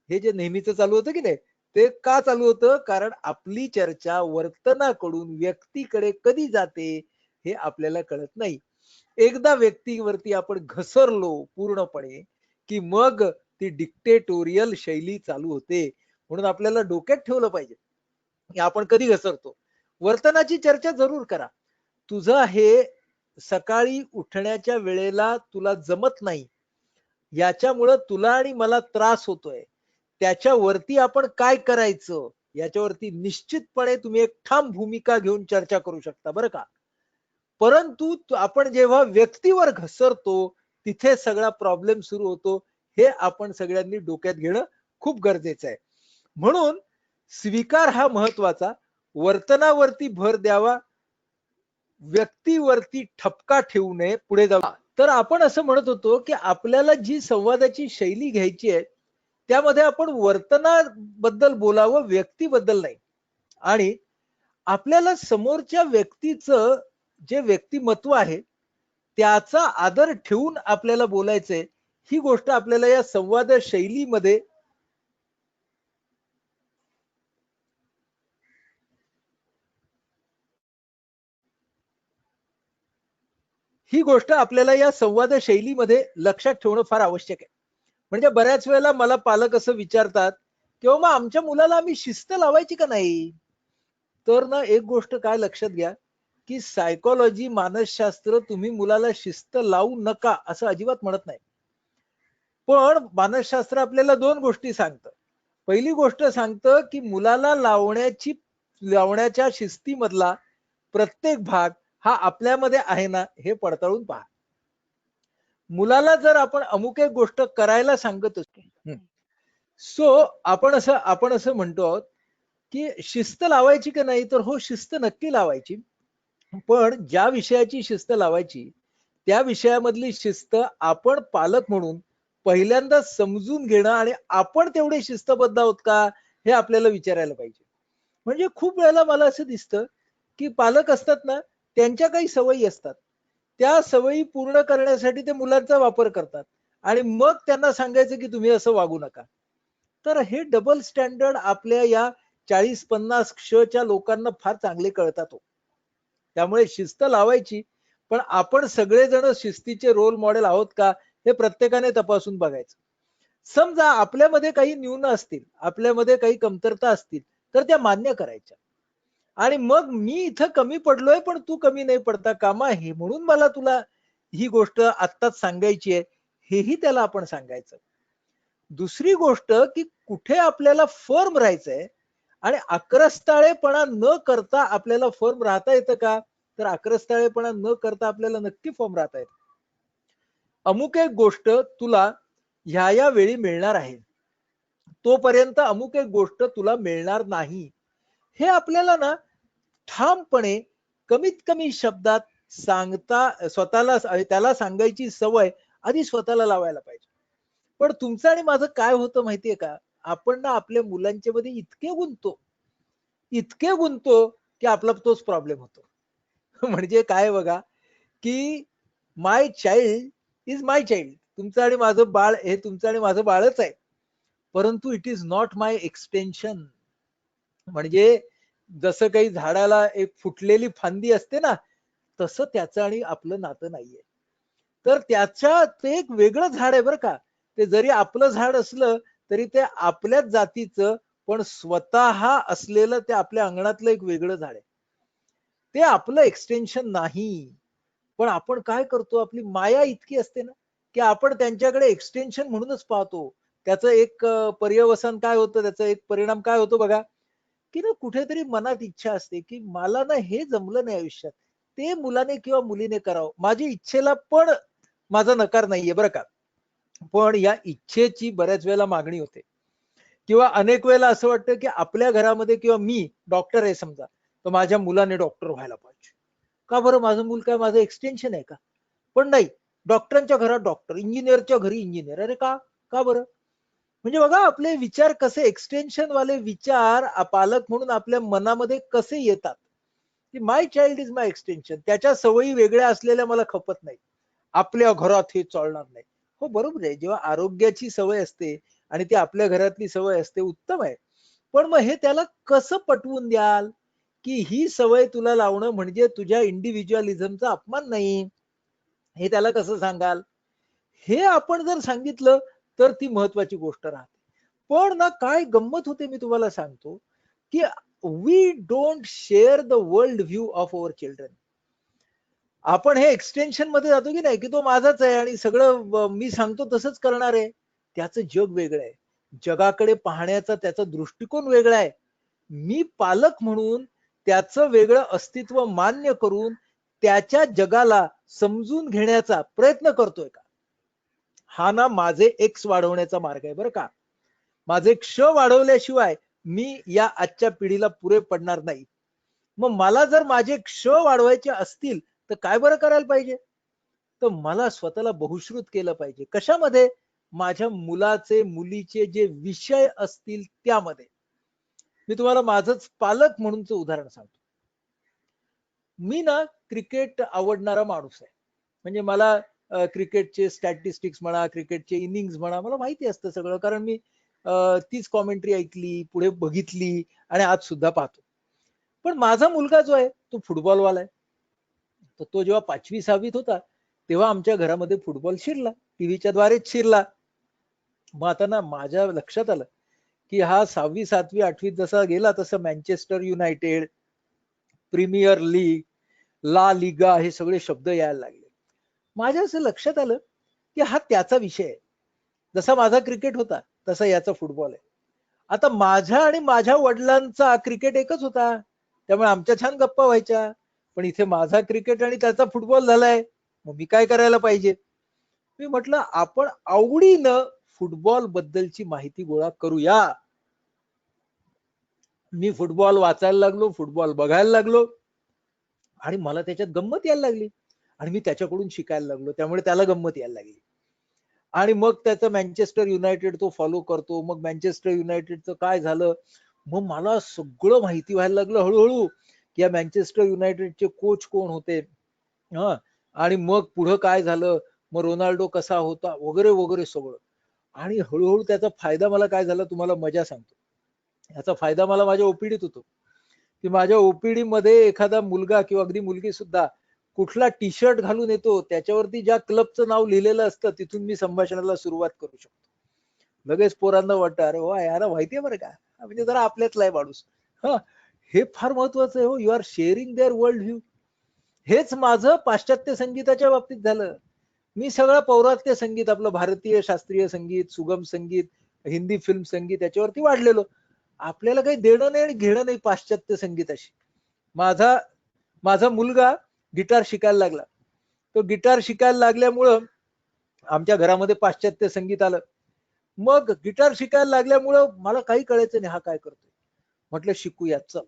हे जे नेहमीच चालू होतं की नाही, ते का चालू होतं? कारण आपली चर्चा वर्तनाकडून व्यक्तीकडे कधी जाते हे आपल्याला कळत नाही. एकदा व्यक्तीवरती आपण घसरलो पूर्णपणे की मग ती डिक्टेटोरियल शैली चालू होते. म्हणून आपल्याला डोक्यात ठेवलं पाहिजे की आपण कधी घसरतो. वर्तनाची चर्चा जरूर करा, तुझं हे सकाळी उठण्याच्या वेळेला तुला जमत नाही, याच्यामुळं तुला आणि मला त्रास होतोय, त्याच्यावरती आपण काय करायचं याच्यावरती निश्चितपणे तुम्ही एक ठाम भूमिका घेऊन चर्चा करू शकता बरं का. परंतु आपण जेव्हा व्यक्तीवर घसरतो तिथे सगळा प्रॉब्लेम सुरू होतो, हे आपण सगळ्यांनी डोक्यात घेणं खूप गरजेचं आहे. म्हणून स्वीकार हा महत्वाचा, वर्तनावरती भर द्यावा, व्यक्तीवरती ठपका ठेवू नये. पुढे जाऊ तर आपण असं म्हणत होतो की आपल्याला जी संवादाची शैली घ्यायची आहे त्यामध्ये आपण वर्तनाबद्दल बोलावं, व्यक्तीबद्दल नाही. आणि आपल्याला समोरच्या व्यक्तीचं जे व्यक्तिमत्व आहे त्याचा आदर ठेवून आपल्याला बोलायचंय, ही गोष्ट आपल्याला या संवाद शैलीमध्ये ही गोष्ट आपल्याला या संवाद शैलीमध्ये लक्षात ठेवणं फार आवश्यक आहे. म्हणजे बऱ्याच वेळेला मला पालक असं विचारतात किंवा मग आमच्या मुलाला आम्ही शिस्त लावायची का नाही. तर ना एक गोष्ट काय लक्षात घ्या की सायकोलॉजी, मानसशास्त्र तुम्ही मुलाला शिस्त लावू नका असं अजिबात म्हणत नाही. पण मानसशास्त्र आपल्याला दोन गोष्टी सांगतं. पहिली गोष्ट सांगतं की मुलाला लावण्याच्या शिस्तीमधला प्रत्येक भाग हा आपल्यामध्ये आहे ना हे पडताळून पहा. मुलाला जर आपण अमुक एक गोष्ट करायला सांगत असतो, सो आपण असं म्हणतो आहोत की शिस्त लावायची का नाही, तर हो शिस्त नक्की लावायची. पण ज्या विषयाची शिस्त लावायची त्या विषयामधली शिस्त आपण पालक म्हणून पहिल्यांदा समजून घेणं आणि आपण तेवढे शिस्तबद्ध आहोत का हे आपल्याला विचारायला पाहिजे. म्हणजे खूप वेळेला मला असं दिसतं की पालक असतात ना, त्यांच्या काही सवयी असतात, त्या सवयी पूर्ण करण्यासाठी ते मुलांचा वापर करतात आणि मग त्यांना सांगायचं की तुम्ही असं वागू नका. तर हे डबल स्टँडर्ड आपल्या या 40-50 क्षच्या लोकांना फार चांगले कळतात हो. त्यामुळे शिस्त लावायची, पण आपण सगळेजण शिस्तीचे रोल मॉडेल आहोत का हे प्रत्येकाने तपासून बघायचं. समजा आपल्यामध्ये काही न्यून असतील, आपल्यामध्ये काही कमतरता असतील, तर त्या मान्य करायच्या. आणि मग मी इथं कमी पडलोय पण तू कमी नाही पडता कामा हे म्हणून मला तुला ही गोष्ट आत्ताच सांगायची आहे, हेही त्याला आपण सांगायचं. दुसरी गोष्ट की कुठे आपल्याला फर्म राहायचंय आणि आक्रस्ताळेपणा न करता आपल्याला फर्म राहता येतं का, तर आक्रस्ताळेपणा न करता आपल्याला नक्की फर्म राहता येतं. अमुक एक गोष्ट तुला ह्या वेळी मिळणार आहे, तोपर्यंत अमुक एक गोष्ट तुला मिळणार नाही, हे आपल्याला ना ठामपणे कमीत कमी शब्दात सांगता स्वतःला त्याला सांगायची सवय आधी स्वतःला लावायला पाहिजे. पण तुमचं आणि माझं काय होतं माहितीये का, आपण ना आपल्या मुलांच्या मध्ये इतके गुंतो की आपला तोच प्रॉब्लेम होतो. म्हणजे काय बघा की माय चाइल्ड इज माय चाइल्ड, तुमचं आणि माझं बाळ हे तुमचं आणि माझं बाळच आहे, परंतु it is not my extension. म्हणजे जसं काही झाडाला एक फुटलेली फांदी असते ना, तसं त्याचं आणि आपलं नातं नाहीये. तर त्याच्या ते एक वेगळं झाड आहे बरं का. ते जरी आपलं झाड असलं तरी ते आपल्याच जातीचं, पण स्वतः असलेलं ते आपल्या अंगणातलं एक वेगळं झाड आहे. ते आपलं एक्सटेन्शन नाही. पण आपण काय करतो, आपली माया इतकी असते ना की आपण त्यांच्याकडे एक्सटेन्शन म्हणूनच पाहतो. त्याचं एक पर्यवसान काय होतं, त्याचा एक परिणाम काय होतो बघा, की ना कुठेतरी मनात इच्छा असते की मला ना हे जमलं नाही आयुष्यात, ते मुलाने किंवा मुलीने करावं. माझी इच्छेला पण माझा नकार नाहीये बरं का, पण या इच्छेची बऱ्याच वेळेला मागणी होते. किंवा अनेक वेळेला असं वाटतं की आपल्या घरामध्ये किंवा मी डॉक्टर आहे समजा, तर माझ्या मुलाने डॉक्टर व्हायला पाहिजे. का बरं, माझं मूल काय माझं एक्सटेन्शन आहे का? पण नाही, डॉक्टरांच्या घरात डॉक्टर, इंजिनियरच्या घरी इंजिनियर. अरे का का बरं? म्हणजे बघा आपले विचार कसे, एक्सटेन्शन वाले विचार पालक म्हणून आपल्या मनामध्ये कसे येतात. की माय चाइल्ड इज माय एक्सटेन्शन, त्याच्या सवयी वेगळ्या असलेल्या मला खपत नाही, आपल्या घरात हे चालणार नाही. हो बरोबर आहे, जेव्हा आरोग्याची सवय असते आणि ती आपल्या घरातली सवय असते उत्तम आहे. पण मग हे त्याला कसं पटवून द्याल की ही सवय तुला लावणं म्हणजे तुझ्या इंडिव्हिज्युअलिझमचा अपमान नाही, हे त्याला कसं सांगाल. हे आपण जर सांगितलं तर ती महत्वाची गोष्ट राहते. पण ना काय गंमत होते मी तुम्हाला सांगतो की we don't share the world view of our children. आपण हे एक्सटेन्शन मध्ये जातो की नाही, की तो माझाच आहे आणि सगळं मी सांगतो तसंच करणार आहे. त्याचं जग वेगळं आहे. जगाकडे पाहण्याचा त्याचा दृष्टिकोन वेगळा आहे. मी पालक म्हणून त्याचं वेगळं अस्तित्व मान्य करून त्याच्या जगाला समजून घेण्याचा प्रयत्न करतोय का? हा ना माझे एक्स वाढवण्याचा मार्ग आहे बरं का. माझे क्ष वाढवल्याशिवाय मी या आजच्या पिढीला पुरे पडणार नाही. मग मला जर माझे क्ष वाढवायचे असतील तर काय बरं करायला पाहिजे? तर मला स्वतःला बहुश्रुत केलं पाहिजे. कशामध्ये? माझ्या मुलाचे मुलीचे जे विषय असतील त्यामध्ये. मी तुम्हाला माझंच पालक म्हणूनच उदाहरण सांगतो. मी ना क्रिकेट आवडणारा माणूस आहे. म्हणजे मला क्रिकेटचे स्टॅटिस्टिक्स म्हणा, क्रिकेटचे इनिंग्स म्हणा, मला माहिती असतं सगळं, कारण मी तीच कॉमेंट्री ऐकली, पुढे बघितली आणि आज सुद्धा पाहतो. पण माझा मुलगा जो आहे तो फुटबॉलवाला आहे. तर तो जेव्हा 5वी-6वीत होता तेव्हा आमच्या घरामध्ये फुटबॉल शिरला, टीव्हीच्या द्वारेच शिरला. मग आता ना माझ्या लक्षात आलं की हा 6वी, 7वी, 8वीत जसा गेला तसं मँचेस्टर युनायटेड, प्रीमियर लीग, ला लिगा हे सगळे शब्द यायला लागले. माझ्या असं लक्षात आलं की हा त्याचा विषय आहे. जसा माझा क्रिकेट होता तसा याचा फुटबॉल आहे. आता माझ्या आणि माझ्या वडिलांचा क्रिकेट एकच होता, त्यामुळे आमच्या छान गप्पा व्हायच्या. पण इथे माझा क्रिकेट आणि त्याचा फुटबॉल झालाय, मग मी काय करायला पाहिजे? मी म्हटलं आपण आवडीनं फुटबॉल बद्दलची माहिती गोळा करूया. मी फुटबॉल वाचायला लागलो, फुटबॉल बघायला लागलो आणि मला त्याच्यात गंमत यायला लागली आणि मी त्याच्याकडून शिकायला लागलो, त्यामुळे त्याला गंमत यायला लागली. आणि मग त्याचं मँचेस्टर युनायटेड तो फॉलो करतो. मग मँचेस्टर युनायटेडचं काय झालं, मग मला सगळं माहिती व्हायला लागलं हळूहळू की या मँचेस्टर युनायटेडचे कोच कोण होते, हा, आणि मग पुढं काय झालं, मग रोनाल्डो कसा होता वगैरे वगैरे सगळं. आणि हळूहळू त्याचा फायदा मला काय झाला तुम्हाला मजा सांगतो. याचा फायदा मला माझ्या ओपीडीत होतो, की माझ्या ओपीडी मध्ये एखादा मुलगा किंवा अगदी मुलगी सुद्धा कुठला टी शर्ट घालून येतो त्याच्यावरती ज्या क्लबचं नाव लिहिलेलं असतं तिथून मी संभाषणाला सुरुवात करू शकतो. लगेच पोरांना वाटतं अरे वा याला माहितीये बरं का, म्हणजे जरा आपल्यातला आहे माणूस. हा, हे फार महत्वाचं आहे हो. You are sharing their world view. हेच माझं पाश्चात्य संगीताच्या बाबतीत झालं. मी सगळं पौरात्य संगीत, आपलं भारतीय शास्त्रीय संगीत, सुगम संगीत, हिंदी फिल्म संगीत याच्यावरती वाढलेलो. आपल्याला काही देणं नाही आणि घेणं नाही पाश्चात्य संगीताशी. माझा माझा मुलगा गिटार शिकायला लागला. तो गिटार शिकायला लागल्यामुळं आमच्या घरामध्ये पाश्चात्य संगीत आलं. मग गिटार शिकायला लागल्यामुळं मला काही कळायचं नाही हा काय करतोय. म्हटलं शिकूया चल.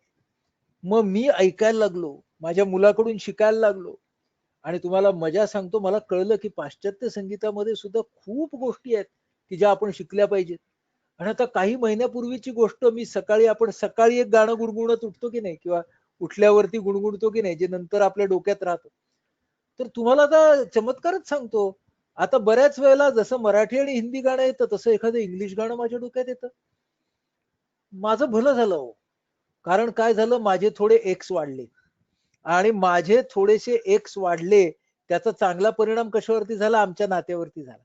मग मी ऐकायला लागलो, माझ्या मुलाकडून शिकायला लागलो आणि तुम्हाला मजा सांगतो, मला कळलं की पाश्चात्य संगीतामध्ये सुद्धा खूप गोष्टी आहेत की ज्या आपण शिकल्या पाहिजेत. आणि आता काही महिन्यापूर्वीची गोष्ट, मी आपण सकाळी एक गाणं गुणगुणत उठतो की नाही, किंवा उठल्यावरती गुणगुणतो की नाही, जे नंतर आपल्या डोक्यात राहतं. तर तुम्हाला आता चमत्कारच सांगतो, आता बऱ्याच वेळेला जसं मराठी आणि हिंदी गाणं येतं तसं एखादं इंग्लिश गाणं माझ्या डोक्यात येतं. माझं भलं झालं हो. कारण काय झालं, माझे थोडे एक्स वाढले आणि माझे थोडेसे एक्स वाढले, त्याचा चांगला परिणाम कशावरती झाला, आमच्या नात्यावरती झाला.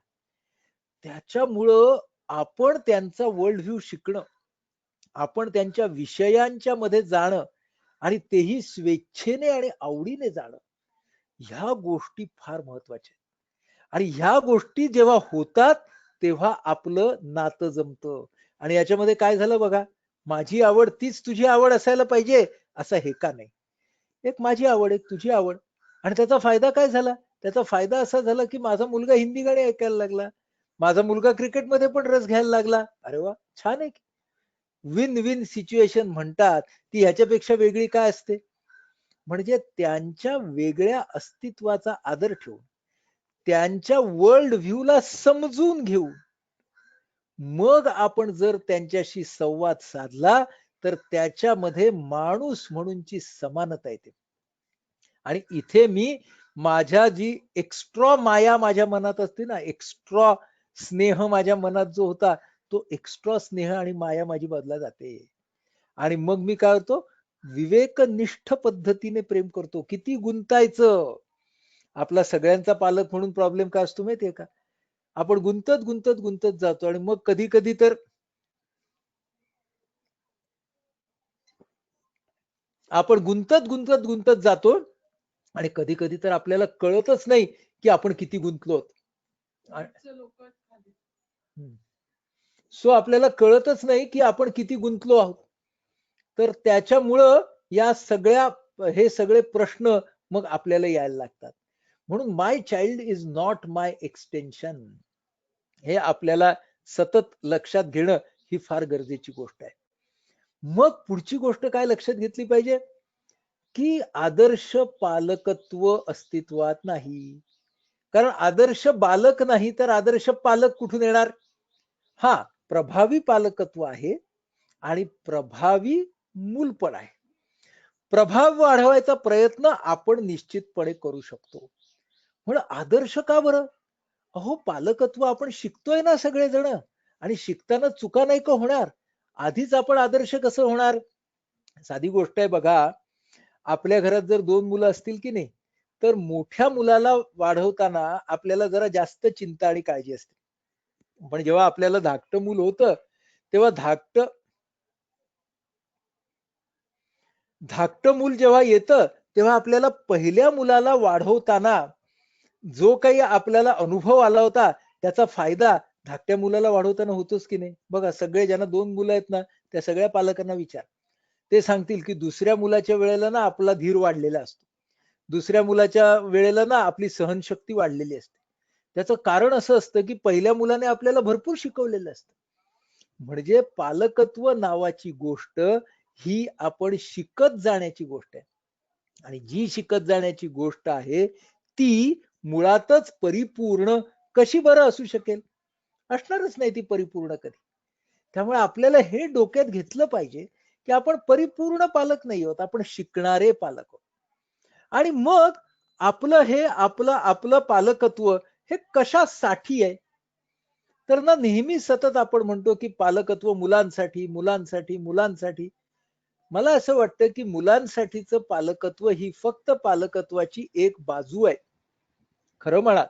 त्याच्यामुळं आपण त्यांचा वर्ल्ड व्ह्यू शिकणं, आपण त्यांच्या विषयांच्या मध्ये जाणं आणि तेही स्वेच्छेने आणि आवडीने जाणं, ह्या गोष्टी फार महत्वाच्या आहेत. आणि ह्या गोष्टी जेव्हा होतात तेव्हा आपलं नातं जमतं. आणि याच्यामध्ये काय झालं बघा, माझी आवड तीच तुझी आवड असायला पाहिजे असं हे का नाही. एक माझी आवड, एक तुझी आवड. आणि त्याचा फायदा काय झाला, त्याचा फायदा असा झाला की माझा मुलगा हिंदी गाणी ऐकायला लागला, माझा मुलगा क्रिकेटमध्ये पण रस घ्यायला लागला. अरे वा, छान आहे. विन विन सिच्युएशन म्हणतात ती ह्याच्यापेक्षा वेगळी काय असते. म्हणजे त्यांच्या वेगळ्या अस्तित्वाचा आदर ठेवून, त्यांच्या वर्ल्ड व्ह्यूला समजून घेऊन मग आपण जर त्यांच्याशी संवाद साधला तर त्याच्यामध्ये माणूस म्हणूनची समानता येते. आणि इथे मी माझ्या जी एक्स्ट्रा माया माझ्या मनात असते ना, एक्स्ट्रा स्नेह माझ्या मनात जो होता, तो एक्स्ट्रा स्नेह आणि माया माझी बदला जाते. आणि मग मी काय होतो, विवेकनिष्ठ पद्धतीने प्रेम करतो. किती गुंतायचं. आपला सगळ्यांचा पालक म्हणून प्रॉब्लेम काय असतो माहितीये का, आपण गुंतत गुंतत गुंतत जातो आणि मग कधी कधी तर आपण गुंतत गुंतत गुंतत जातो आणि कधी कधी तर आपल्याला कळतच नाही की आपण किती गुंतलो. सो आपल्याला कळतच नाही की आपण किती गुंतलो आहोत. तर त्याच्यामुळं हे सगळे प्रश्न मग आपल्याला यायला लागतात. म्हणून my child is not my extension, हे आपल्याला सतत लक्षात घेणं ही फार गरजेची गोष्ट आहे. मग पुढची गोष्ट काय लक्षात घेतली पाहिजे, की आदर्श पालकत्व अस्तित्वात नाही. कारण आदर्श बालक नाही तर आदर्श पालक कुठून येणार? हा, प्रभावी पालकत्व आहे आणि प्रभावी मूल पण आहे. प्रभाव वाढवायचा प्रयत्न आपण निश्चितपणे करू शकतो. म्हणून आदर्श का बरं? अहो, पालकत्व आपण शिकतोय ना सगळेजण, आणि शिकताना चुका नाही का होणार? आधीच आपण आदर्श कसं होणार? साधी गोष्ट आहे बघा, आपल्या घरात जर 2 मुलं असतील की नाही, तर मोठ्या मुलाला वाढवताना आपल्याला जरा जास्त चिंता आणि काळजी असते. पण जेव्हा आपल्याला धाकटं मूल होतं, तेव्हा धाकटं मूल जेव्हा येतं, तेव्हा आपल्याला पहिल्या मुलाला वाढवताना जो काही आपल्याला अनुभव आला होता, त्याचा फायदा धाकट्या मुलाला वाढवताना होतोच की नाही? बघा, सगळे ज्यांना 2 मुलं आहेत ना, त्या सगळ्या पालकांना विचार. ते सांगतील की दुसऱ्या मुलाच्या वेळेला ना आपला धीर वाढलेला असतो. दुसऱ्या मुलाच्या वेळेला ना आपली सहनशक्ती वाढलेली असते. त्याचं कारण असं असतं की पहिल्या मुलाने आपल्याला भरपूर शिकवलेलं असतं. म्हणजे पालकत्व नावाची गोष्ट ही आपण शिकत जाण्याची गोष्ट आहे. आणि जी शिकत जाण्याची गोष्ट आहे ती मुळातच परिपूर्ण कशी बरं असू शकेल? असणारच नाही ती परिपूर्ण कधी. त्यामुळे आपल्याला हे डोक्यात घेतलं पाहिजे की आपण परिपूर्ण पालक नाही आहोत, आपण शिकणारे पालक आहोत. आणि मग आपलं आपलं पालकत्व हे कशासाठी आहे? तर ना नेहमी सतत आपण म्हणतो की पालकत्व मुलांसाठी, मुलांसाठी, मुलांसाठी. मला असं वाटतं की मुलांसाठीचं पालकत्व ही फक्त पालकत्वाची एक बाजू आहे. खरं म्हणा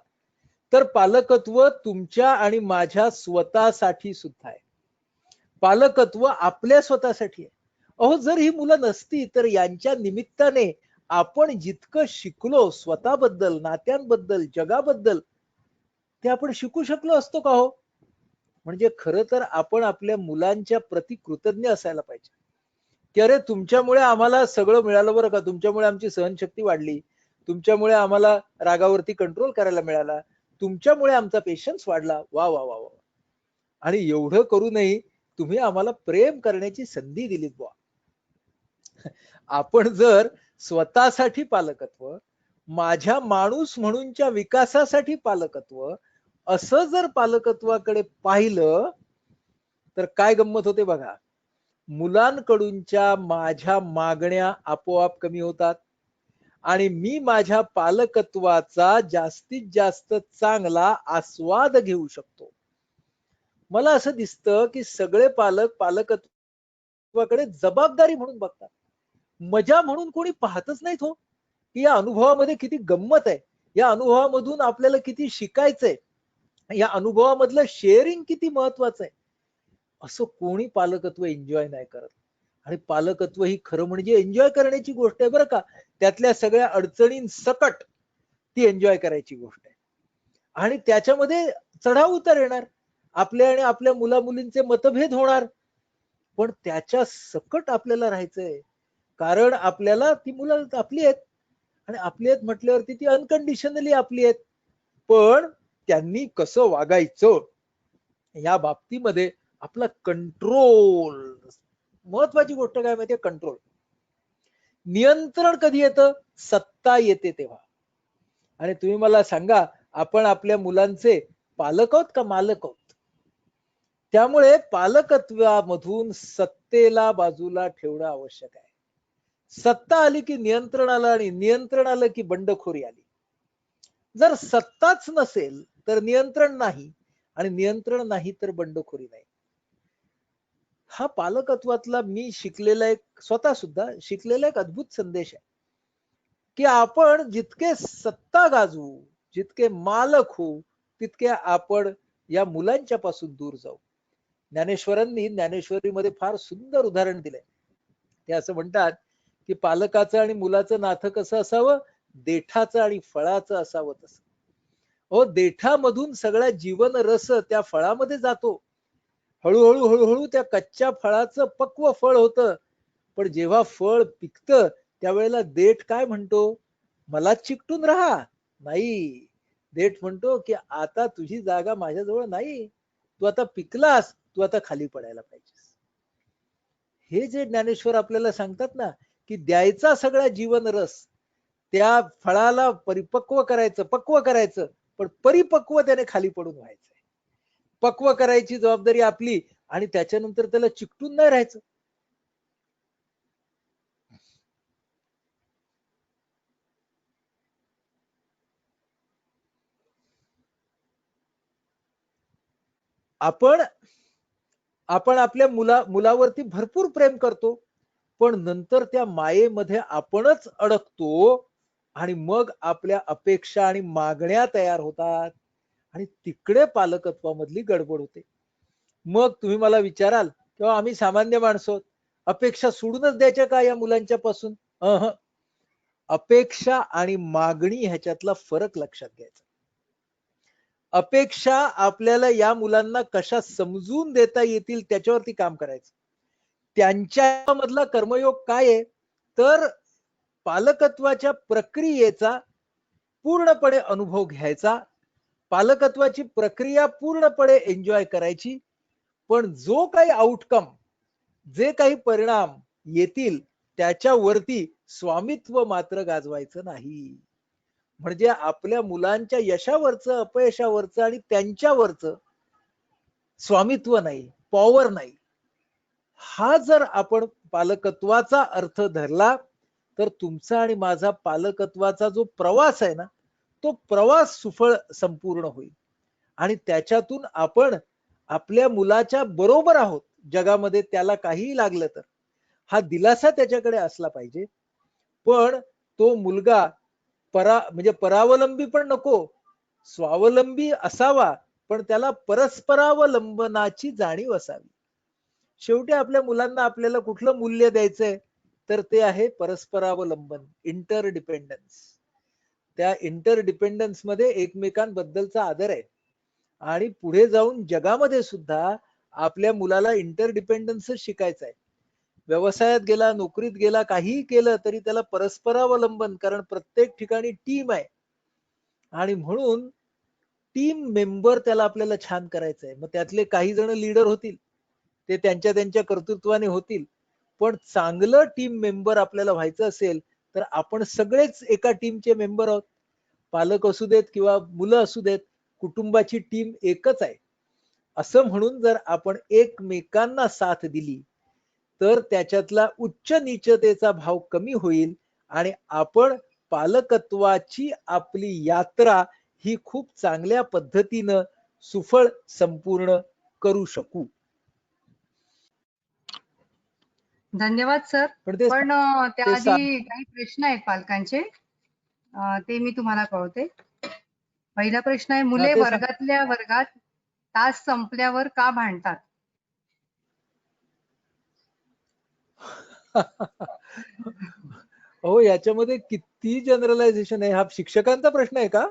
तर पालकत्व तुमच्या आणि माझ्या स्वतःसाठी सुद्धा आहे. पालकत्व आपल्या स्वतःसाठी आहे. अहो, जर ही मुलं नसती तर यांच्या निमित्ताने आपण जितकं शिकलो स्वतःबद्दल, नात्यांबद्दल, जगाबद्दल, ते आपण शिकू शकलो असतो का हो? म्हणजे खरं तर आपण आपल्या मुलांच्या प्रति कृतज्ञ असायला पाहिजे, की अरे तुमच्यामुळे आम्हाला सगळं मिळालं बरं का, तुमच्यामुळे आमची सहनशक्ती वाढली, तुमच्यामुळे आम्हाला रागावरती कंट्रोल करायला मिळाला, तुमच्यामुळे आमचा पेशन्स वाढला. वा वा वा वा. आणि एवढं करूनही तुम्ही आम्हाला प्रेम करण्याची संधी दिलीत बुवा. आपण जर स्वतःसाठी पालकत्व, माझ्या माणूस म्हणूनच्या विकासासाठी पालकत्व, असं जर पालकत्वाकडे पाहिलं तर काय गंमत होते बघा. मुलांकडूनच्या माझ्या मागण्या आपोआप कमी होतात आणि मी माझ्या पालकत्वाचा जास्तीत जास्त चांगला आस्वाद घेऊ शकतो. मला असं दिसतं की सगळे पालक पालकत्वाकडे जबाबदारी म्हणून बघतात, मजा म्हणून कोणी पाहतच नाहीत हो, की या अनुभवामध्ये किती गंमत आहे, या अनुभवामधून आपल्याला किती शिकायचंय, या अनुभवामधलं शेअरिंग किती महत्वाचं आहे. असं कोणी पालकत्व एन्जॉय नाही करत. आणि पालकत्व ही खरं म्हणजे एन्जॉय करण्याची गोष्ट आहे बरं का. त्यातल्या सगळ्या अडचणींसकट ती एन्जॉय करायची गोष्ट आहे. आणि त्याच्यामध्ये चढाव उतार येणार, आपल्या आणि आपल्या मुलामुलींचे मतभेद होणार, पण त्याच्या सकट आपल्याला राहायचंय. कारण आपल्याला ती मुलं आपली आहेत, आणि आपली आहेत म्हटल्यावरती ती अनकंडिशनली आपली आहेत. पण त्यांनी कसं वागायचं या बाबतीमध्ये आपला कंट्रोल, महत्वाची गोष्ट काय माहितीये? कंट्रोल. नियंत्रण कधी येतं? सत्ता येते तेव्हा. आणि तुम्ही मला सांगा, आपण आपल्या मुलांचे पालक आहोत का मालक आहोत? त्यामुळे पालकत्वामधून सत्तेला बाजूला ठेवणं आवश्यक आहे. सत्ता आली की नियंत्रण आलं, आणि नियंत्रण आलं की बंडखोरी आली. जर सत्ताच नसेल तर नियंत्रण नाही, आणि नियंत्रण नाही तर बंडखोरी नाही. हा पालकत्वातला मी शिकलेला एक, स्वतः सुद्धा शिकलेला एक अद्भुत संदेश आहे, की आपण जितके सत्ता गाजवू, जितके मालक होऊ, तितके आपण या मुलांच्या पासून दूर जाऊ. ज्ञानेश्वरांनी ज्ञानेश्वरीमध्ये फार सुंदर उदाहरण दिलंय. ते असं म्हणतात की पालकाचं आणि मुलाचं नातं कसं असावं? देठाचं आणि फळाचं असावं तसं. हो, देठामधून सगळा जीवन रस त्या फळामध्ये जातो. हळूहळू हळूहळू त्या कच्च्या फळाचं पक्व फळ होतं. पण जेव्हा फळ पिकतं त्यावेळेला देठ काय म्हणतो, मला चिकटून राहा. नाही, देठ म्हणतो की आता तुझी जागा माझ्याजवळ नाही, तू आता पिकलास, तू आता खाली पडायला पाहिजेस. हे जे ज्ञानेश्वर आपल्याला सांगतात ना, की द्यायचा सगळा जीवन रस त्या फळाला परिपक्व करायचं, पक्व करायचं, पण परिपक्व त्याने खाली पडून व्हायचंय. पक्व करायची जबाबदारी आपली आणि त्याच्यानंतर त्याला चिकटून नाही राहायचं. आपण आपण आपल्या मुलावरती भरपूर प्रेम करतो, पण नंतर त्या मायेमध्ये आपणच अडकतो आणि मग आपल्या अपेक्षा आणि मागण्या तयार होतात आणि तिकडे पालकत्वामधली गडबड होते. मग तुम्ही मला विचाराल तेव्हा आम्ही सामान्य माणसं अपेक्षा सोडूनच द्यायच्या का या मुलांच्या पासून? अपेक्षा आणि मागणी ह्याच्यातला फरक लक्षात घ्यायचा. अपेक्षा आपल्याला या मुलांना कशा समजून देता येतील त्याच्यावरती काम करायचं. त्यांच्या मधला कर्मयोग काय आहे, तर पालकत्वाच्या प्रक्रियेचा पूर्णपणे अनुभव घ्यायचा, पालकत्वाची प्रक्रिया पूर्णपणे एन्जॉय करायची. पण जो काही आउटकम, जे काही परिणाम येतील त्याच्यावरती स्वामित्व मात्र गाजवायचं नाही. म्हणजे आपल्या मुलांच्या यशावरचं, अपयशावरचं आणि त्यांच्यावरचं स्वामित्व नाही, पॉवर नाही. हा जर आपण पालकत्वाचा अर्थ धरला तर तुमचा आणि माझा पालकत्वाचा जो प्रवास आहे ना, तो प्रवास सुफळ संपूर्ण होईल आणि त्याच्यातून आपण आपल्या मुलाच्या बरोबर आहोत जगामध्ये, त्याला काहीही लागलं तर हा दिलासा त्याच्याकडे असला पाहिजे. पण तो मुलगा म्हणजे परावलंबी पण नको, स्वावलंबी असावा, पण त्याला परस्परावलंबनाची जाणीव असावी. शेवटी आपल्या मुलांना आपल्याला कुठलं मूल्य द्यायचंय, तर ते आहे परस्परावलंबन, इंटरडिपेंडन्स. त्या इंटरडिपेंडन्स मध्ये एकमेकांबद्दलचा आदर आहे आणि पुढे जाऊन जगामध्ये सुद्धा आपल्या मुलाला इंटरडिपेंडन्स शिकायचं आहे. व्यवसायात गेला, नोकरीत गेला, काहीही केलं तरी त्याला परस्परावलंबन, कारण प्रत्येक ठिकाणी टीम आहे आणि म्हणून टीम मेंबर त्याला आपल्याला छान करायचं आहे. मग त्यातले काही जण लीडर होतील, ते त्यांच्या त्यांच्या कर्तृत्वाने होतील, पण चांगलं टीम मेंबर आपल्याला व्हायचं असेल तर आपण सगळेच एका टीमचे मेंबर आहोत. पालक असू देत किंवा मुलं असू देत, कुटुंबाची टीम एकच आहे. असं म्हणून जर आपण एकमेकांना साथ दिली तर त्याच्यातला उच्च नीचतेचा भाव कमी होईल आणि आपण पालकत्वाची आपली यात्रा ही खूप चांगल्या पद्धतीनं सुफळ संपूर्ण करू शकू. धन्यवाद सर. पण त्याआधी काही प्रश्न आहेत पालकांचे, ते मी तुम्हाला कळवते. पहिला प्रश्न आहे, मुले वर्गातल्या वर्गात तास संपल्यावर का भांडतात? हो, याच्यामध्ये किती जनरलायझेशन आहे. हा शिक्षकांचा प्रश्न आहे का?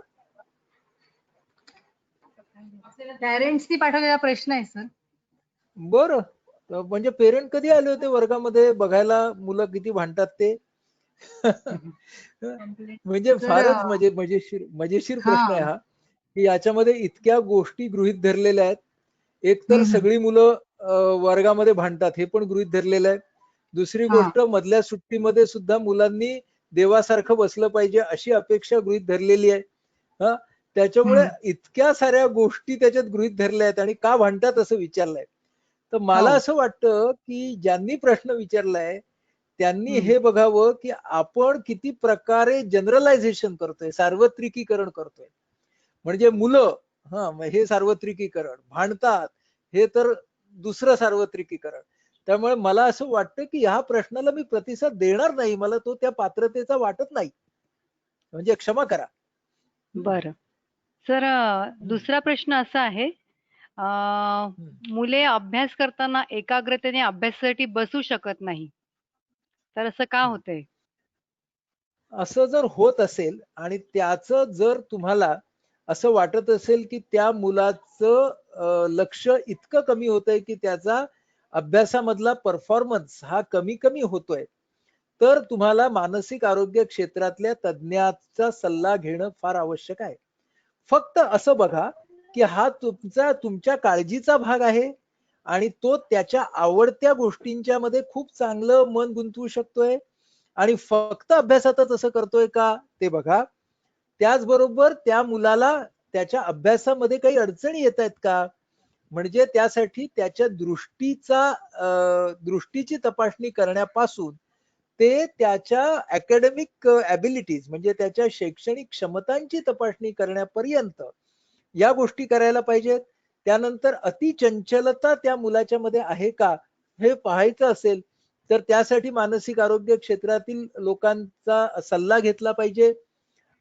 पॅरेंट्सनी पाठवलेला प्रश्न आहे सर. बरं, म्हणजे पेरेंट कधी आले होते वर्गामध्ये बघायला मुलं किती भांडतात ते? म्हणजे फारच मजेशीर प्रश्न आहे हा, की याच्यामध्ये इतक्या गोष्टी गृहीत धरलेल्या आहेत. एक तर सगळी मुलं वर्गामध्ये भांडतात हे पण गृहीत धरलेलं आहे. दुसरी गोष्ट, मधल्या सुट्टीमध्ये सुद्धा मुलांनी देवासारखं बसलं पाहिजे अशी अपेक्षा गृहीत धरलेली आहे. त्याच्यामुळे इतक्या साऱ्या गोष्टी त्याच्यात गृहीत धरल्या आहेत आणि का भांडतात असं विचारलंय. तर मला असं वाटतं की ज्यांनी प्रश्न विचारलाय त्यांनी हे बघावं की आपण किती प्रकारे जनरलायझेशन करतोय, सार्वत्रिकीकरण करतोय. म्हणजे मुलं हे सार्वत्रिकीकरण, भांडतात हे तर दुसरं सार्वत्रिकीकरण. त्यामुळे मला असं वाटतं की ह्या प्रश्नाला मी प्रतिसाद देणार नाही, मला तो त्या पात्रतेचा वाटत नाही, म्हणजे क्षमा करा. बरं सर, दुसरा प्रश्न असा आहे, मुले अभ्यास करताना एकाग्रतेने अभ्यासासाठी बसू शकत नाही, तर असं का होतंय? असं जर होत असेल आणि त्याचं जर तुम्हाला असं वाटत असेल की त्या मुलाचं लक्ष इतकं कमी होतंय की त्याचा अभ्यासामधला परफॉर्मन्स हा कमी कमी होतोय, तर तुम्हाला मानसिक आरोग्य क्षेत्रातल्या तज्ञाचा सल्ला घेणं फार आवश्यक आहे. फक्त असं बघा की हा तुमच्या काळजीचा भाग आहे आणि तो त्याच्या आवडत्या गोष्टींच्या मध्ये खूप चांगलं मन गुंतवू शकतोय आणि फक्त अभ्यासातच असं करतोय का ते बघा. त्याचबरोबर त्या मुलाला त्याच्या अभ्यासामध्ये काही अडचणी येत आहेत का, म्हणजे त्यासाठी त्याच्या दृष्टीची तपासणी करण्यापासून ते त्याच्या अकॅडमिक ॲबिलिटीज म्हणजे त्याच्या शैक्षणिक क्षमतांची तपासणी करण्यापर्यंत या गोष्टी करायला पाहिजेत. त्यानंतर अतिचंचलता त्या मुलाच्या मध्ये आहे का हे पाहायचं असेल तर त्यासाठी मानसिक आरोग्य क्षेत्रातील लोकांचा सल्ला घेतला पाहिजे.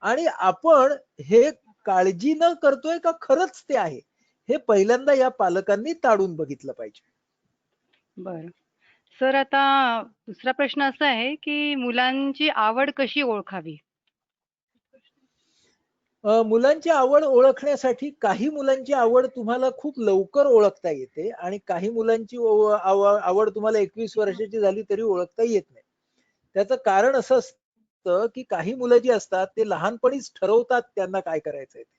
आणि आपण हे काळजी न करतोय का खरंच ते आहे हे पहिल्यांदा या पालकांनी ताडून बघितलं पाहिजे. बरं. सर, आता दुसरा प्रश्न असा आहे, की मुलांची आवड कशी ओळखावी? मुलांची आवड ओळखण्यासाठी काही मुलांची आवड तुम्हाला खूप लवकर ओळखता येते आणि काही मुलांची आवड तुम्हाला 21 वर्षाची झाली तरी ओळखता येत नाही. त्याचं कारण असं असतं की काही मुलं जी असतात ते लहानपणीच ठरवतात त्यांना काय करायचंय ते.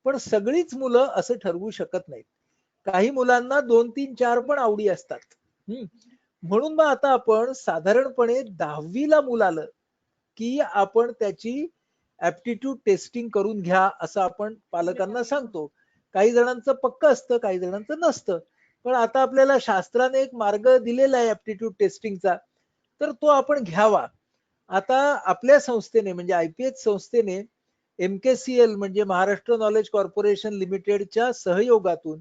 पण सगळीच मुलं असं ठरवू शकत नाहीत. काही मुलांना 2, 3, 4 पण आवडी असतात. हम्म. म्हणून मग आता आपण साधारणपणे 10वी ला मुलं आलं की आपण त्याची ऍप्टिट्यूड टेस्टिंग करून घ्या असं आपण पालकांना सांगतो. काही जणांचं पक्क असतं, काही जणांचं नसतं. पण आता आपल्याला शास्त्राने एक मार्ग दिलेला आहे ऍप्टिट्यूड टेस्टिंगचा, तर तो आपण घ्यावा. आता आपल्या संस्थेने म्हणजे आयपीएच संस्थेने MKCL म्हणजे महाराष्ट्र नॉलेज कॉर्पोरेशन लिमिटेडच्या सहयोगातून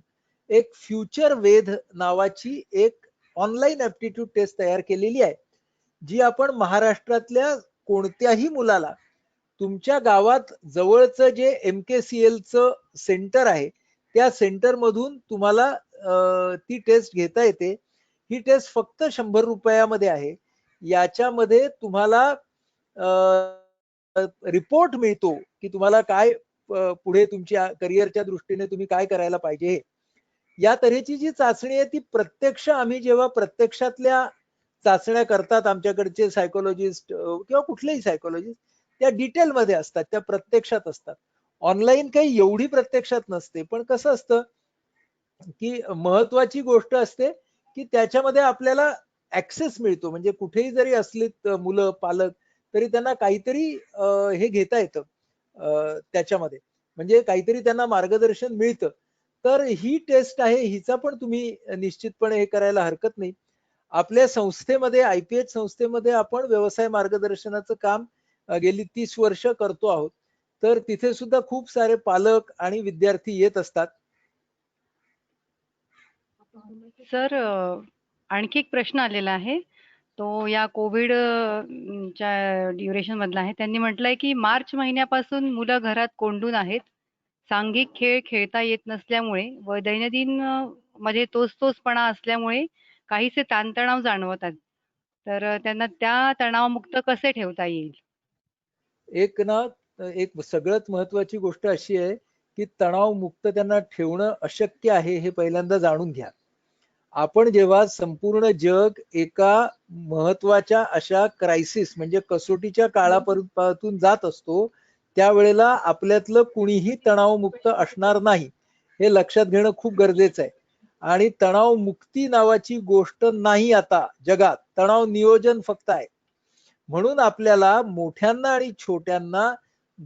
एक फ्युचर वेध नावाची एक ऑनलाईन ऍप्टिट्यूड टेस्ट तयार केलेली आहे, जी आपण महाराष्ट्रातल्या कोणत्याही मुलाला तुमच्या गावात जवळचं जे MKCLचं सेंटर आहे त्या सेंटर मधून तुम्हाला ती टेस्ट घेता येते. ही टेस्ट फक्त 100 रुपयामध्ये आहे. याच्यामध्ये तुम्हाला रिपोर्ट मिळतो की तुम्हाला काय पुढे तुमच्या करिअरच्या दृष्टीने तुम्ही काय करायला पाहिजे हे. या तऱ्हेची जी चाचणी आहे ती प्रत्यक्ष आम्ही जेव्हा प्रत्यक्षातल्या चाचण्या करतात आमच्याकडचे सायकोलॉजिस्ट किंवा कुठलेही सायकोलॉजिस्ट त्या डिटेल मध्ये असतात, त्या प्रत्यक्षात असतात. ऑनलाईन काही एवढी प्रत्यक्षात नसते. पण कसं असतं की महत्वाची गोष्ट असते की त्याच्यामध्ये आपल्याला ऍक्सेस मिळतो, म्हणजे कुठेही जरी असले मुलं पालक तरी त्यांना काहीतरी हे घेता येतं त्याच्यामध्ये, म्हणजे काहीतरी त्यांना मार्गदर्शन मिळतं. तर ही टेस्ट आहे, हिचा पण तुम्ही निश्चितपणे हे करायला हरकत नाही. आपल्या संस्थेमध्ये आयपीएच संस्थेमध्ये आपण व्यवसाय मार्गदर्शनाचं काम गेली 30 वर्ष करतो आहोत. तर तिथे सुद्धा खूप सारे पालक आणि विद्यार्थी येत असतात. सर, आणखी एक प्रश्न आलेला आहे. तो या कोविड च्या ड्युरेशन मधला आहे. त्यांनी म्हटलंय की मार्च महिन्यापासून मुलं घरात कोंडून आहेत. सांघिक खेळ खेळता येत नसल्यामुळे व दैनंदिन मध्ये तोचपणा असल्यामुळे काहीसे ताणतणाव जाणवतात. तर त्यांना त्या तणावमुक्त कसे ठेवता येईल? एक ना एक सगळ्यात महत्वाची गोष्ट अशी आहे की तणाव मुक्त त्यांना ठेवणं अशक्य आहे हे पहिल्यांदा जाणून घ्या. आपण जेव्हा संपूर्ण जग एका महत्वाच्या अशा क्रायसिस म्हणजे कसोटीच्या काळापासून जात असतो, त्यावेळेला आपल्यातलं कुणीही तणावमुक्त असणार नाही हे लक्षात घेणं खूप गरजेचं आहे. आणि तणाव मुक्ती नावाची गोष्ट नाही आता जगात, तणाव नियोजन फक्त आहे. म्हणून आपल्याला मोठ्यांना आणि छोट्यांना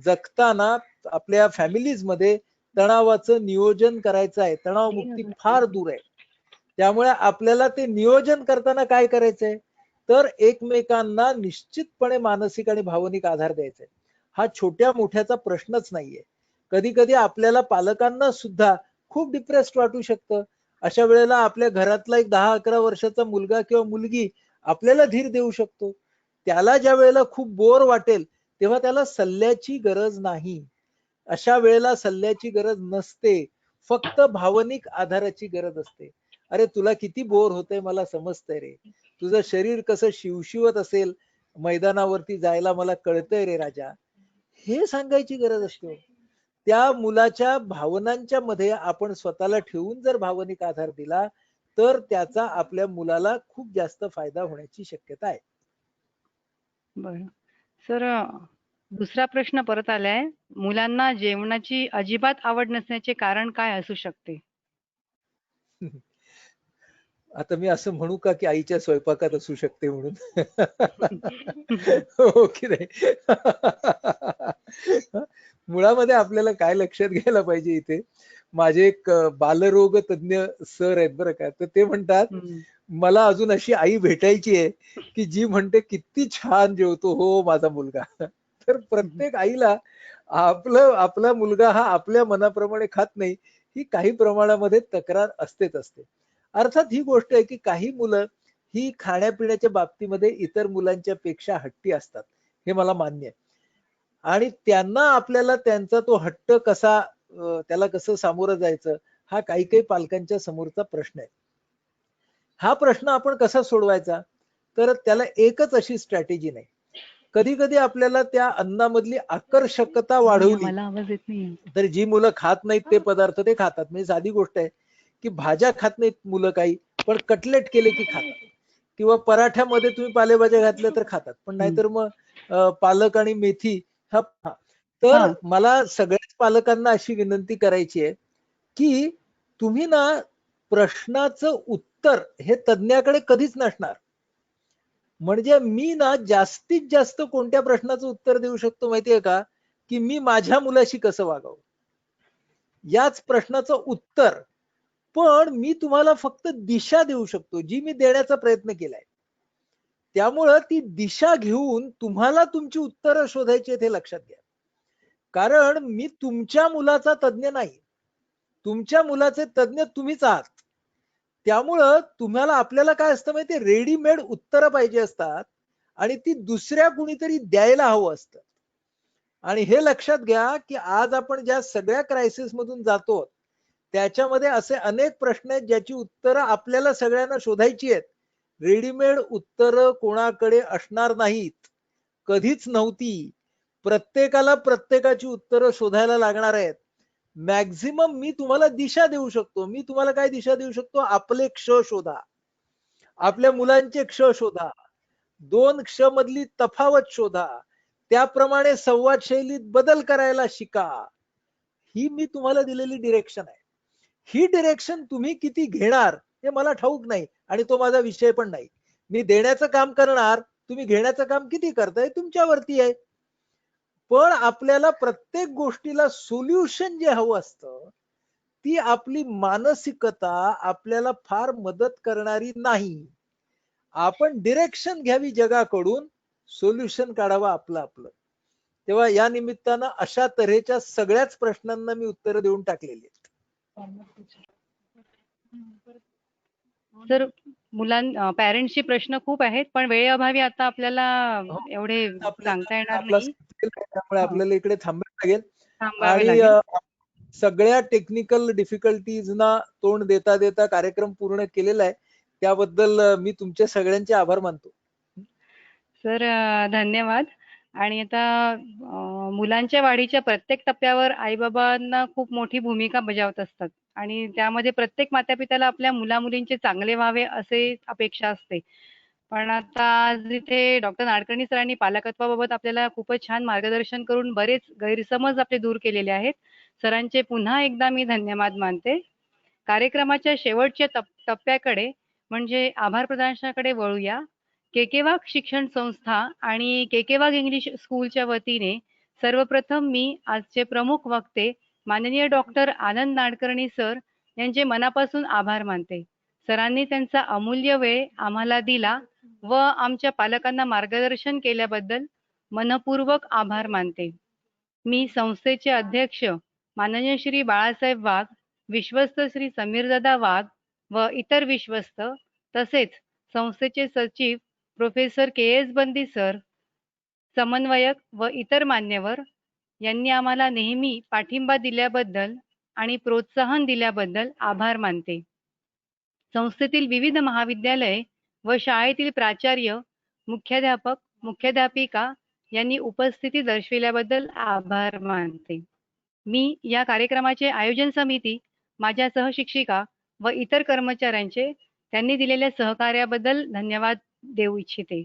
जगताना आपल्या फॅमिलीज मध्ये तणावाचं नियोजन करायचं आहे. तणाव मुक्ती फार दूर आहे. त्यामुळे आपल्याला ते नियोजन करताना काय करायचंय, तर एकमेकांना निश्चितपणे मानसिक आणि भावनिक आधार द्यायचा आहे. हा छोट्या मोठ्याचा प्रश्नच नाहीये. कधी कधी आपल्याला पालकांना सुद्धा खूप डिप्रेस्ड वाटू शकतं. अशा वेळेला आपल्या घरातला एक 10-11 वर्षाचा मुलगा किंवा मुलगी आपल्याला धीर देऊ शकतो. त्याला ज्या वेळेला खूप बोर वाटेल तेव्हा त्याला सल्ल्याची गरज नाही. अशा वेळेला सल्ल्याची गरज नसते, फक्त भावनिक आधाराची गरज असते. अरे तुला किती बोर होतंय मला समजतंय रे, तुझं शरीर कसं शिवशिवत असेल मैदानावरती जायला मला कळतंय रे राजा, हे सांगायची गरज असते हो. त्या मुलाच्या भावनांच्या मध्ये आपण स्वतःला ठेवून जर भावनिक आधार दिला तर त्याचा आपल्या मुलाला खूप जास्त फायदा होण्याची शक्यता आहे. बरं. सर, दुसरा प्रश्न परत आलाय. मुलांना जेवणाची अजिबात आवड नसण्याचे कारण काय असू शकते? आता मी असं म्हणू का की आईच्या स्वयंपाकात असू शकते म्हणून? हो की नाही? मुळामध्ये आपल्याला काय लक्षात घ्यायला पाहिजे इथे, माझे एक बालरोग तज्ञ सर आहेत बरं का, तर ते म्हणतात हं. मला अजून अशी आई भेटायची आहे की जी म्हणते किती छान जेवतो हो माझा मुलगा. तर प्रत्येक आईला आपला मुलगा हा आपल्या मनाप्रमाणे खात नाही ही काही प्रमाणामध्ये तक्रार असतेच असते. अर्थात ही गोष्ट आहे की काही मुलं ही खाण्यापिण्याच्या बाबतीमध्ये इतर मुलांच्या पेक्षा हट्टी असतात, हे मला मान्य आहे. आणि त्यांना आपल्याला त्यांचा तो हट्ट कसा त्याला कसं सामोरं जायचं हा काही काही पालकांच्या समोरचा प्रश्न आहे. हा प्रश्न आपण कसा सोडवायचा? तर त्याला एकच अशी स्ट्रॅटेजी नाही. कधी-कधी आपल्याला त्या अन्नामधली आकर्षकता नाही, वाढवली, मला आवाज येत नाहीये. तर जी मुलं खात नाहीत ते पदार्थ ते खातात. म्हणजे साधी गोष्ट आहे, की भाज्या खात नाहीत मुलं काही, पण कटलेट केले की खातात. किंवा पराठ्यामध्ये तुम्ही पालेभाज्या घातल्या तर खातात. पण हं. नाहीतर मग पालक आणि मेथी हा तर हां. मला सगळ्याच पालकांना अशी विनंती करायची आहे, की तुम्ही ना प्रश्नाचं उत्तर हे तज्ञाकडे कधीच नसणार. म्हणजे मी ना जास्तीत जास्त कोणत्या प्रश्नाचं उत्तर देऊ शकतो माहितीये का? की मी माझ्या मुलाशी कसं वागावं? याच प्रश्नाचं उत्तर. पण मी तुम्हाला फक्त दिशा देऊ शकतो, जी मी देण्याचा प्रयत्न केलाय. त्यामुळं ती दिशा घेऊन तुम्हाला तुमची उत्तरं शोधायची आहेत हे लक्षात घ्या. कारण मी तुमच्या मुलाचा तज्ञ नाही. तुमच्या मुलाचे तज्ञ तुम्हीच आहात. त्यामुळं तुम्हाला आपल्याला काय असतं माहितीये रेडीमेड उत्तरं पाहिजे असतात आणि ती दुसऱ्या कुणीतरी द्यायला हवं असतं. आणि हे लक्षात घ्या, की आज आपण ज्या सगळ्या क्रायसिस मधून जातो, त्याच्यामध्ये असे अनेक प्रश्न आहेत ज्याची उत्तरं आपल्याला सगळ्यांना शोधायची आहेत. रेडीमेड उत्तरं कोणाकडे असणार नाहीत. कधीच नव्हती. प्रत्येकाला प्रत्येकाची उत्तरं शोधायला लागणार आहेत. मॅक्झिमम मी तुम्हाला दिशा देऊ शकतो. मी तुम्हाला काय दिशा देऊ शकतो? आपले क्ष शोधा. आपल्या मुलांचे क्ष शोधा. 2 क्ष मधली तफावत शोधा. त्याप्रमाणे संवाद शैलीत बदल करायला शिका. ही मी तुम्हाला दिलेली डिरेक्शन आहे. ही डिरेक्शन तुम्ही किती घेणार हे मला ठाऊक नाही आणि तो माझा विषय पण नाही. मी देण्याचं काम करणार, तुम्ही घेण्याचं काम किती करताय तुमच्यावरती आहे. पण आपल्याला प्रत्येक गोष्टीला सोल्युशन जे हवं असतं, ती आपली मानसिकता आपल्याला फार मदत करणारी नाही. आपण डिरेक्शन घ्यावी जगाकडून, सोल्युशन काढावं आपलं आपलं. तेव्हा या निमित्तानं अशा तऱ्हेच्या सगळ्याच प्रश्नांना मी उत्तरं देऊन टाकलेली आहेत. सर, पॅरेंट्सचे प्रश्न खूप आहेत, पण वेळेअभावी आता आपल्याला हो, एवढे सांगता आपल्याला येणार आपला नाही. संपेल त्यामुळे हां, आपल्याला इकडे थांबावं लागेल थांबावे आणि लागेल. सगळ्या टेक्निकल डिफिकल्टीजना तोंड देता देता कार्यक्रम पूर्ण केलेला आहे. त्याबद्दल मी तुमच्या सगळ्यांचे आभार मानतो. सर, धन्यवाद. आणि आता मुलांच्या वाढीच्या प्रत्येक टप्प्यावर आई-बाबांना खूप मोठी भूमिका बजावत असतात आणि त्यामध्ये प्रत्येक माता-पित्याला आपल्या मुला-मुलींचे चांगले व्हावे असे अपेक्षा असते. पण आता आज इथे डॉक्टर नाडकर्णी सरांनी पालकत्वाबाबत आपल्याला खूपच छान मार्गदर्शन करून बरेच गैरसमज आपले दूर केलेले आहेत. सरांचे पुन्हा एकदा मी धन्यवाद मानते. कार्यक्रमाच्या शेवटच्या टप्प्याकडे म्हणजे आभार प्रदर्शनाकडे वळूया. केकेवाग शिक्षण संस्था आणि केकेवाग इंग्लिश स्कूलच्या वतीने सर्वप्रथम मी आजचे प्रमुख वक्ते माननीय डॉक्टर आनंद नाडकर्णी सर यांचे मनापासून आभार मानते. सरांनी त्यांचा अमूल्य वेळ आम्हाला दिला व आमच्या पालकांना मार्गदर्शन केल्याबद्दल मनपूर्वक आभार मानते. मी संस्थेचे अध्यक्ष माननीय श्री बाळासाहेब वाघ, विश्वस्त श्री समीरदादा वाघ व इतर विश्वस्त तसेच संस्थेचे सचिव प्रोफेसर के एस बंदी सर, समन्वयक व इतर मान्यवर यांनी आम्हाला नेहमी पाठिंबा दिल्याबद्दल आणि प्रोत्साहन दिल्याबद्दल आभार मानते. संस्थेतील विविध महाविद्यालये व शाळेतील प्राचार्य, मुख्याध्यापक मुख्याध्यापिका यांनी उपस्थिती दर्शविल्याबद्दल आभार मानते. मी या कार्यक्रमाचे आयोजन समिती, माझ्या सहशिक्षिका व इतर कर्मचाऱ्यांचे त्यांनी दिलेल्या सहकार्याबद्दल धन्यवाद देऊ इच्छिते.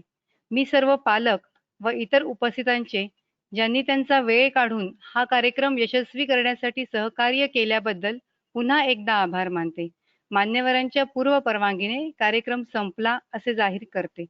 मी सर्व पालक व इतर उपस्थितांचे ज्यांनी त्यांचा वेळ काढून हा कार्यक्रम यशस्वी करण्यासाठी सहकार्य केल्याबद्दल पुन्हा एकदा आभार मानते. मान्यवरांच्या पूर्व परवानगीने कार्यक्रम संपला असे जाहीर करते.